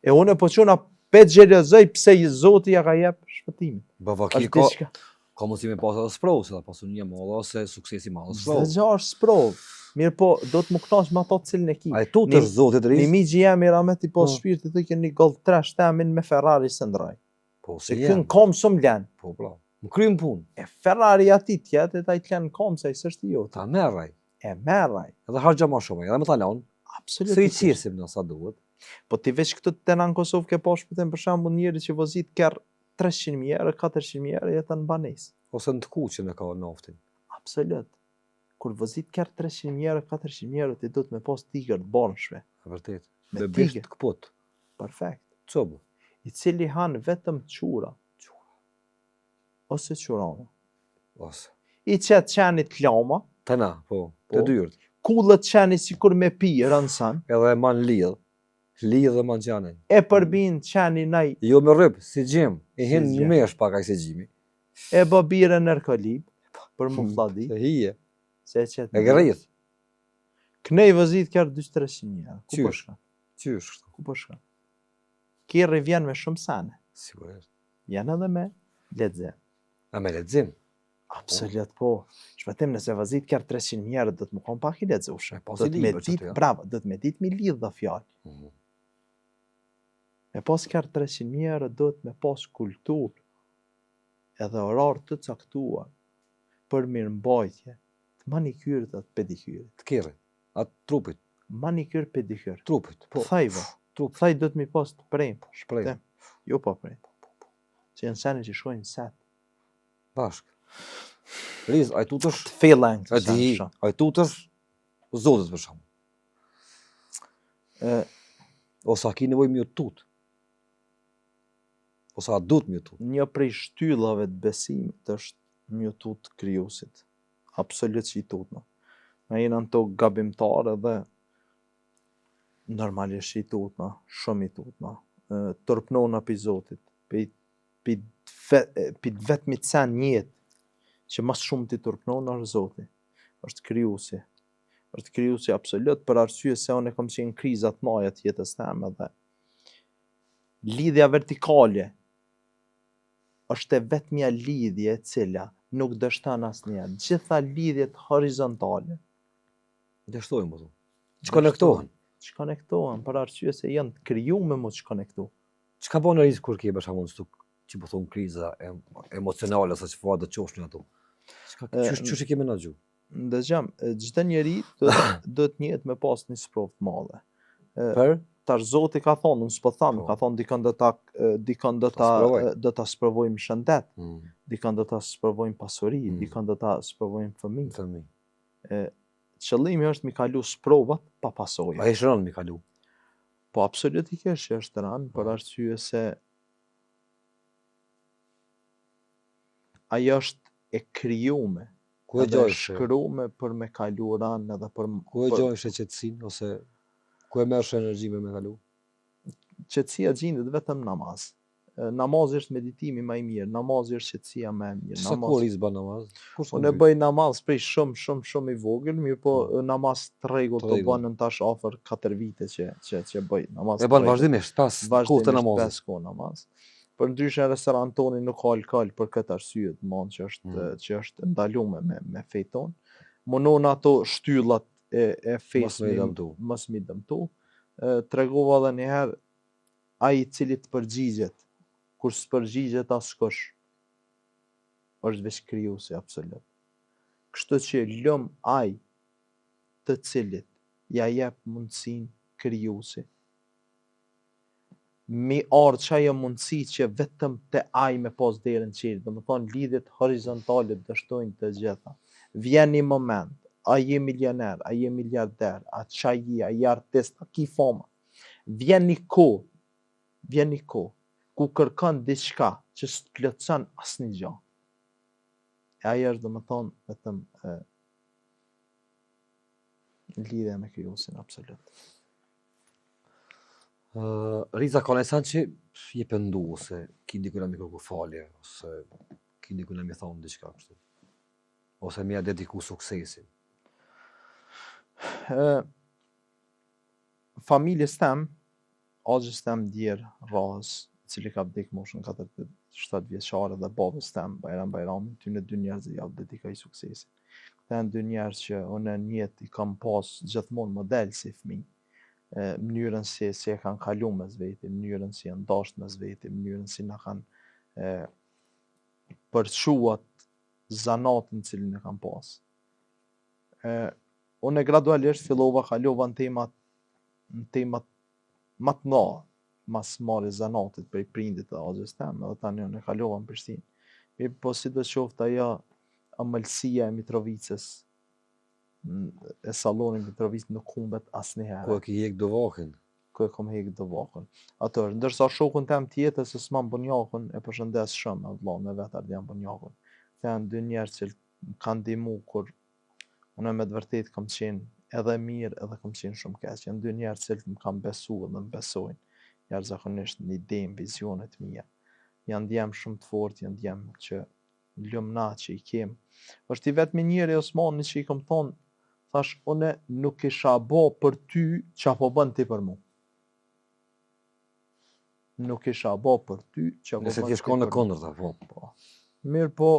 E unë po quna pet xhelozoj pse i Zoti ja ka jep shpëtimin. Bavaki ka mundësi me pas edhe sprovë, se da pasu një madhe ose suksesi madhe sprovë. Zë gjarë sprovë. Mirë po, do të më knash me ato cilën e ki. A e tutër Zotit rizë? Një migji jam i ramet i pas shpirtit të keni gold trash temin me Ferrari së ndroj. Po, se kënë kom së mlen. Po, pra. Më krymë punë. E Ferrari ati tjetë e ta i tlenë kom se i sështë i jotë. Ta merraj. E merraj. Edhe hargja ma shumë, edhe më talon. Absolutisht. Se i qirësim në sa duhet. Po ti veç këtë të në Kosovë ke pa shpëtim për shembull njëri që vozit kërë 300.000 euro, 400.000 euro jetën në banesë. Ose në të kuqën e ka naftin. Absolut. Kur vozit kërë 300.000 euro, 400.000 euro, ti do të me pas tigër të banshve. Vërtet. Me bisht të këput. Perfekt. Cobë. I cili hanë vetëm qura. Ose qurana. Ose. I qetë qenit lama. Të na, po. Të dyrt. Kullët qeni si kur me pi, rënësan. Edhe man lidh. Lidh dhe man qanin. E përbin qeni naj. Jo me rëp, si gjim. I hin në mesh pak aj si gjimi. E babire nërkolib. Për më fladi. Se hije. Se qetë. E gërith. Knej vëzit kërë 200-300.000. Ku përshka? Qysh. Ku përshka? Kjerë vjen me shumë sane. Sigurisht. Vjen edhe me ledzim. A me ledzim? Absolut po. Shpëtim nëse vëzit kërë 300.000 euro do të më kom pak i ledzushë. Do të me dit, bravo, do të me dit mi lidh dhe fjallë. Me pas kërë 300.000 euro do të me pas kultur edhe orar të caktuar për mirë mbajtje të manikyrit dhe të pedikyrit. Të kjerë, atë trupit. Manikyr, pedikyr. Trupit, po. Thajve. Trup. Thaj do të mi pas të prejmë. Shprejmë. Jo pa prejmë. Që janë sene që shkojnë set. Bashk. Riz, a i tutësh... Të fejleng të sene shë. A i tutësh Zotit për shumë. Ose a ki nevoj mjë tutë. Ose a dut mjë tutë. Një prej shtyllave të besimit është mjë tutë krijuesit. Absolut që i tutë në. Me jenë në to gabimtare dhe normalisht i tutë në, shumë i tutë në. Tërpnona për Zotit, për vetëmit sen njët, që mas shumë të tërpnona është Zotit, është krijuesi. Është krijuesi absolut për arsye se unë kam qenë krizat maja të jetës teme dhe lidhja vertikale është e vetmja lidhje e cila nuk dështon asnjëherë. Gjitha lidhjet horizontale dështojnë më thonë. Që konektohen. Që konektohen për arsye se janë të krijuar me mos konektu. Çka bën në risk kur ke për shkakun që po thon kriza emocionale ose çfarë do të qosh në ato. Çuçi kemi na gju. Ndëgjam, çdo njeri do të njëjtë me pas një sprovë të madhe. Për tash Zoti ka thonë, unë s'po tham, ka thonë dikon do ta sprovojmë shëndet, dikon do ta sprovojmë pasuri, dikon do ta sprovojmë fëmijë. Qëllimi është mi kalu sprovat pa pasojë. A është rënë mi kalu? Po absolutikisht është rënë, për arsye se ajo është e krijuar. Ku e gjojsh? Shkruame për me kalu rënë edhe për... Ku e gjojsh e qetësinë, ose ku e mersh energji me kalu? Qetësia gjendet vetëm namaz. Namazi është meditimi më i mirë, namazi është qetësia më e mirë. Sa kur i zban namaz? Unë e bëj namaz prej shumë i vogël, mirë po namaz të rregullt të bënën tash afër 4 vite që bëj namaz. E bën vazhdimisht, pas kohë të namazit. Pas kohë namaz. Për ndryshe restorantoni nuk ka alkol për këtë arsye të madh që është ndaluar me fejton. Monon ato shtyllat e fesë mos mi dëmtu. Tregova edhe një herë ai I cili të përgjigjet, kur s'përgjigjet askush, është veç krijuesi absolut. Kështu që lëm ai të cilit ja jep mundësinë krijuesi mi ardh çajo mundësi që vetëm te ai me pas derën qeli, domethënë lidhjet horizontale dështojnë të gjitha. Vjen një moment, a je milioner, a je miliarder, a qa je, a je artist, a ki fama. Vjen një kohë ku kërkon diçka që s'të plotson asnjë gjë. E ajo është domethënë vetëm lidhja me krijuesin absolut. Riza ka një sen që je pëndu, ose ki dikujna mi kërku falje, ose ki dikujna mi thonë diçka kështu, ose mi a dediku suksesin. Familjes tem, axhës tem djerë rrahës, cili ka vdek moshën 47 vjeçare dhe babës tem, Bajram, ty në 2 njerëz I javë dedikoj suksesin. Këta janë 2 njerëz që unë në jetë I kam pas gjithmonë model si fëmijë. Mënyrën si e kanë kalu mes veti, mënyrën si janë dashur mes veti, mënyrën si na kanë përçuat zanatin cilin e kanë pas. Unë gradualisht kalova në temat më të mëdha, mas marrjes zanatit prej prindit të axhës tem, edhe tani unë kalova në Prishtinë. Mirë, po sidoqoftë ajo ëmbëlsia e Mitrovicës, e sallonit Mitrovicë nuk humbet asnjëherë. Ku e ki hek dovakën? Ku e kam hek dovakën. Ato është, ndërsa shokun tem tjetër se s'mam bunjakun, e përshëndes shumë vëllai me vet Ardian bunjakun. Këta janë 2 njerëz që kanë ndihmu kur unë me të vërtet kam qenë edhe mirë edhe kam qenë shumë keq. Janë 2 njerëz që më kanë besuar dhe më besojnë. Jashtëzakonisht në idenë, vizionet mia. Janë djem shumë të fortë, janë djem që lumna që I kem. Është I vetmi njeri Osmani që I kam thonë, thash, une nuk isha bo për ty që po bën ti për mu. Nuk isha bo për ty që po bën ti për mu. Nëse ti shkon në kundërta, po. Mirë, po,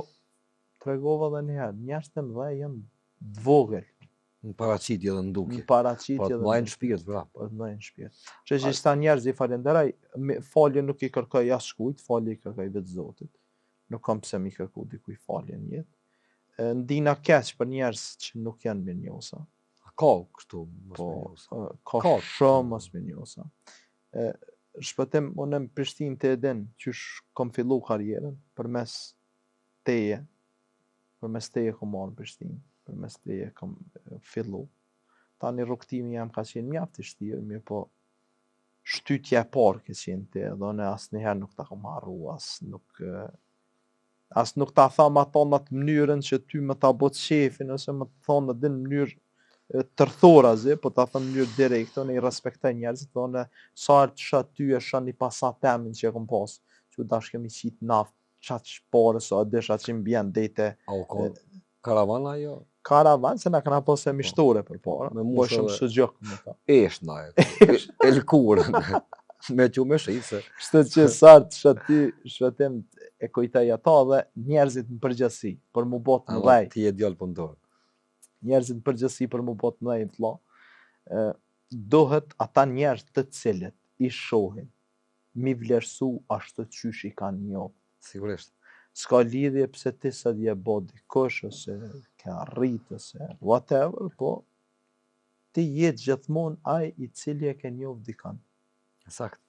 tregova dhe njëherë, njerëz të mëdhej janë dvogël. Në paraqitje dhe në dukje. Në paraqitje dhe në dukje. Shpirt, pra. Po të ndajnë shpirt. Që sta njerëz I falenderoj, falje nuk I kërkoj as shkujt, falje I kërkoj vetë Zotit. Nuk kam pse mi kërku dikuj falje në jetë. Ndina keq për njerëz që nuk janë mirënjohësa. Ka kështu mos mirënjohësa. Ka shumë mos mirënjohësa. Shpëtim unë në Prishtinë të edin qysh kam fillu karrierën përmes teje kam marrë në Prishtinë, përmes teje kam fillu. Tani rrugtimi jam ka qenë mjaft I vështirë, mirë po shtytja e parë ka qenë te, dhe unë asnjëherë nuk ta kam harru, as nuk ta tham ato në atë mënyrën që ty më ta bot shefin, ose më të thonë në din mënyrë tërthorazi, po ta them në mënyrë direkte, unë I respektoj njerëzit, dhe unë sa herë të shoh ty e shoh një pasatemin që e kam pas, që dash kemi qit naft, çaq pore sa desha që mbien dete. Karavana jo? Karavan, se na kana pas e mishtore për para, po shumë sugjok me ta. Esht na elkurën, me që me shqitse. Kështu që sartë shëti shëtim e kujtaj ata dhe njerëzit në përgjësi, për mu bot në dhej. Ti e djallë pëndorë. Njerëzit në përgjësi për mu bot në dhej të la, dohet ata njerëz të cilët I shohin, mi vlerësu ashtu qysh I kanë njohë. Sigurisht. S'ka lidhje pse ti sa dje bo dikush, ose ke arrit, ose whatever, po ti jetë gjithmonë ai I cili e ke njohë dikan. Sakt.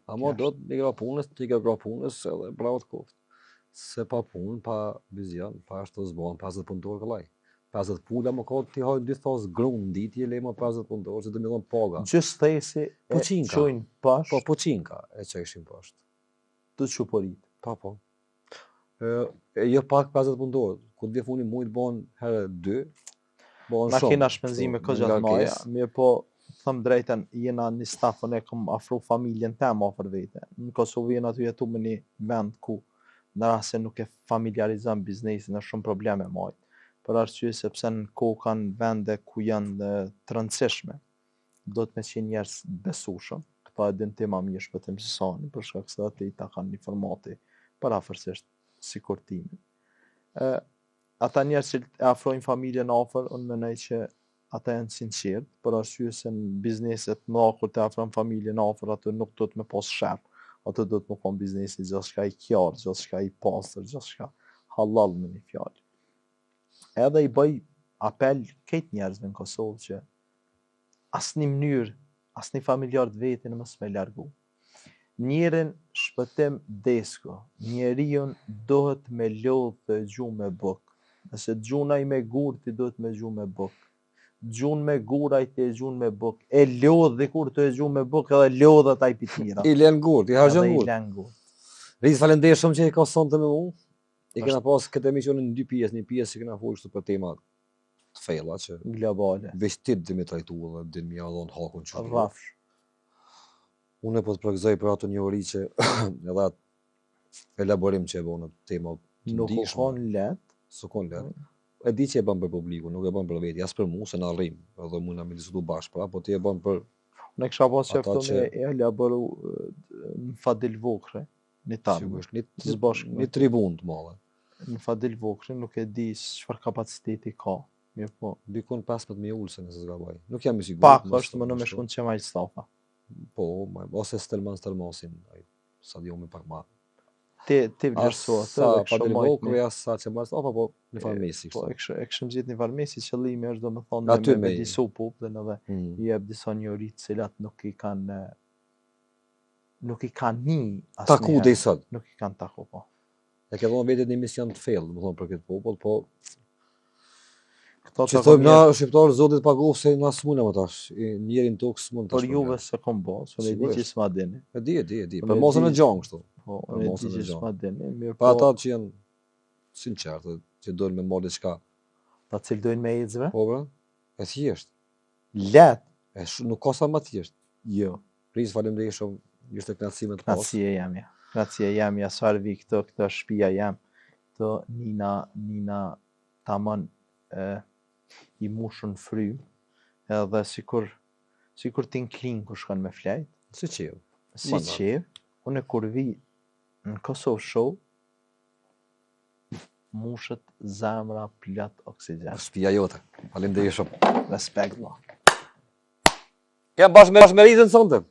Amo do të një gra punës, ti ke gra punës, edhe bravo të koftë. Se pa punë, pa vizion, pa ashtë të zbonë, 50 punëtorë këllaj. 50 punë, më ka ti hajnë 2 thos grunë, ditje le më 50 punëtorë, që të më dhënë paga. Gjës thesi e qojnë pashtë. Po, poqinka e që ishin pashtë. Të që porit. Po. Jo pak 50 punëtorë, ku të vje funi mujtë bon herë 2, bon shumë. Na kena shpenzime këtë gjatë maja, mirë po, thëmë drejten, jena një stafën e kom afru familjen tem afër vete. Në Kosovë jena të jetu me një vend ku në rast se nuk e familjarizon biznesin, është shumë probleme majtë. Për arsye sepse në kohë kanë vende ku janë të rëndësishme. Do të me qenë njerëz besueshëm. Këta e din ti ma mirë shpëtim se sani, për shkak se ata ta kanë një formati parafërsisht si kurtimi. Ata njerëz që e afrojnë familjen afër, unë mendoj që ata janë sinqert, për arsye se në bizneset më kur të afron familjen afër, atë nuk do të me pas sherr. Atë do të më konë biznesi gjithçka i qartë, gjithçka i pastër, gjithçka halal me një fjalë. Edhe i bëj apel këtë njerëzve në Kosovë që asnjë mënyrë, asnjë familjar të vetin mos me largu. Njerin shpëtim desko, njeriun dohet me lodh të gjuh me buk. Nëse gjuna i me gur, ti dohet me gjuh me buk. Gjun me gura i të gjun me buk. E lodh dhe kur të gjuh me buk edhe lodhet ai pitira. I len gurt, i harxhon Edhe i gurt. len gurt. Riz falenderoj shumë që e ka sonte me mua. E kena pas këtë emisionin në dy pjesë, një pjesë që kena folur për tema të thella që Globale. veç ti dhe me trajtu dhe dhe më ia dhon hakun që. Rrafsh. Unë po të përgëzoj për atë njohuri që edhe atë elaborim që e bën në tema të Nuk u ndihshme. kon let. S'kon let. E di që e bën për publikun, nuk e bën për vetë, as për mua se na rrim, edhe mund na me diskutu bashkë, pra, po ti e bën për Ne kisha pas Ata qeftu që- me elaboru në Fadil Vokre, në tamë. sigurisht Zbashku me një tribun të madhe. Në Fadil Vokre nuk e di çfarë kapaciteti ka. Mirë po. Dikon 15.000 ulse nëse s'gaboj. Nuk jam i sigurt. Pak mos- është më në me mos- shkon që ma i stafa. Po, ose Stelmasin, ai stadiumi pak më. Ti vlerësohet Sa edhe pa kështu drivokë, as sa që mas, apo po në farmesi. Po, e këshëm gjithë një farmesi, qëllimi është do më thonë Aty me me- vedisu popullin edhe Mm. i jep disa njohuri të cilat nuk i kanë një Taku dhe i sot. Nuk i kanë taku, po. E ke dhënë vetë një mision të thellë, më thonë për këtë popull, po Këto që të thojmë na kom shqiptarë zotit pagof se na s'muna më tash. Njerin tokë s'mund tash. për juve se kom bo, se ne di që Sigurisht. s'ma dini. E di. Po Për ne mosën di- e gjong kështu. Po, Për ne di mosën e që gjanë. s'ma dini, mirë Pa po, ata që janë sinqertë, që dojnë me marrë diçka, ta cilë dojnë me ecve, po bra, e thjesht. let, Nuk ka sa më thjesht. jo, Pris faleminderit shumë, ishte kënaqësi me të pas. knatësia jamja, sarë vi këto është shtëpia jam, këto nina tamam i mushën fry, edhe sikur t'in klin kur shkon me flajt, Si qev. si Mana. qev, unë kur vi në Kosovë show, mushët zemra plot oksigjen. Shtëpia jote. Faleminderit shumë. Respekt, ma. Jam bashkë me rizën sonte.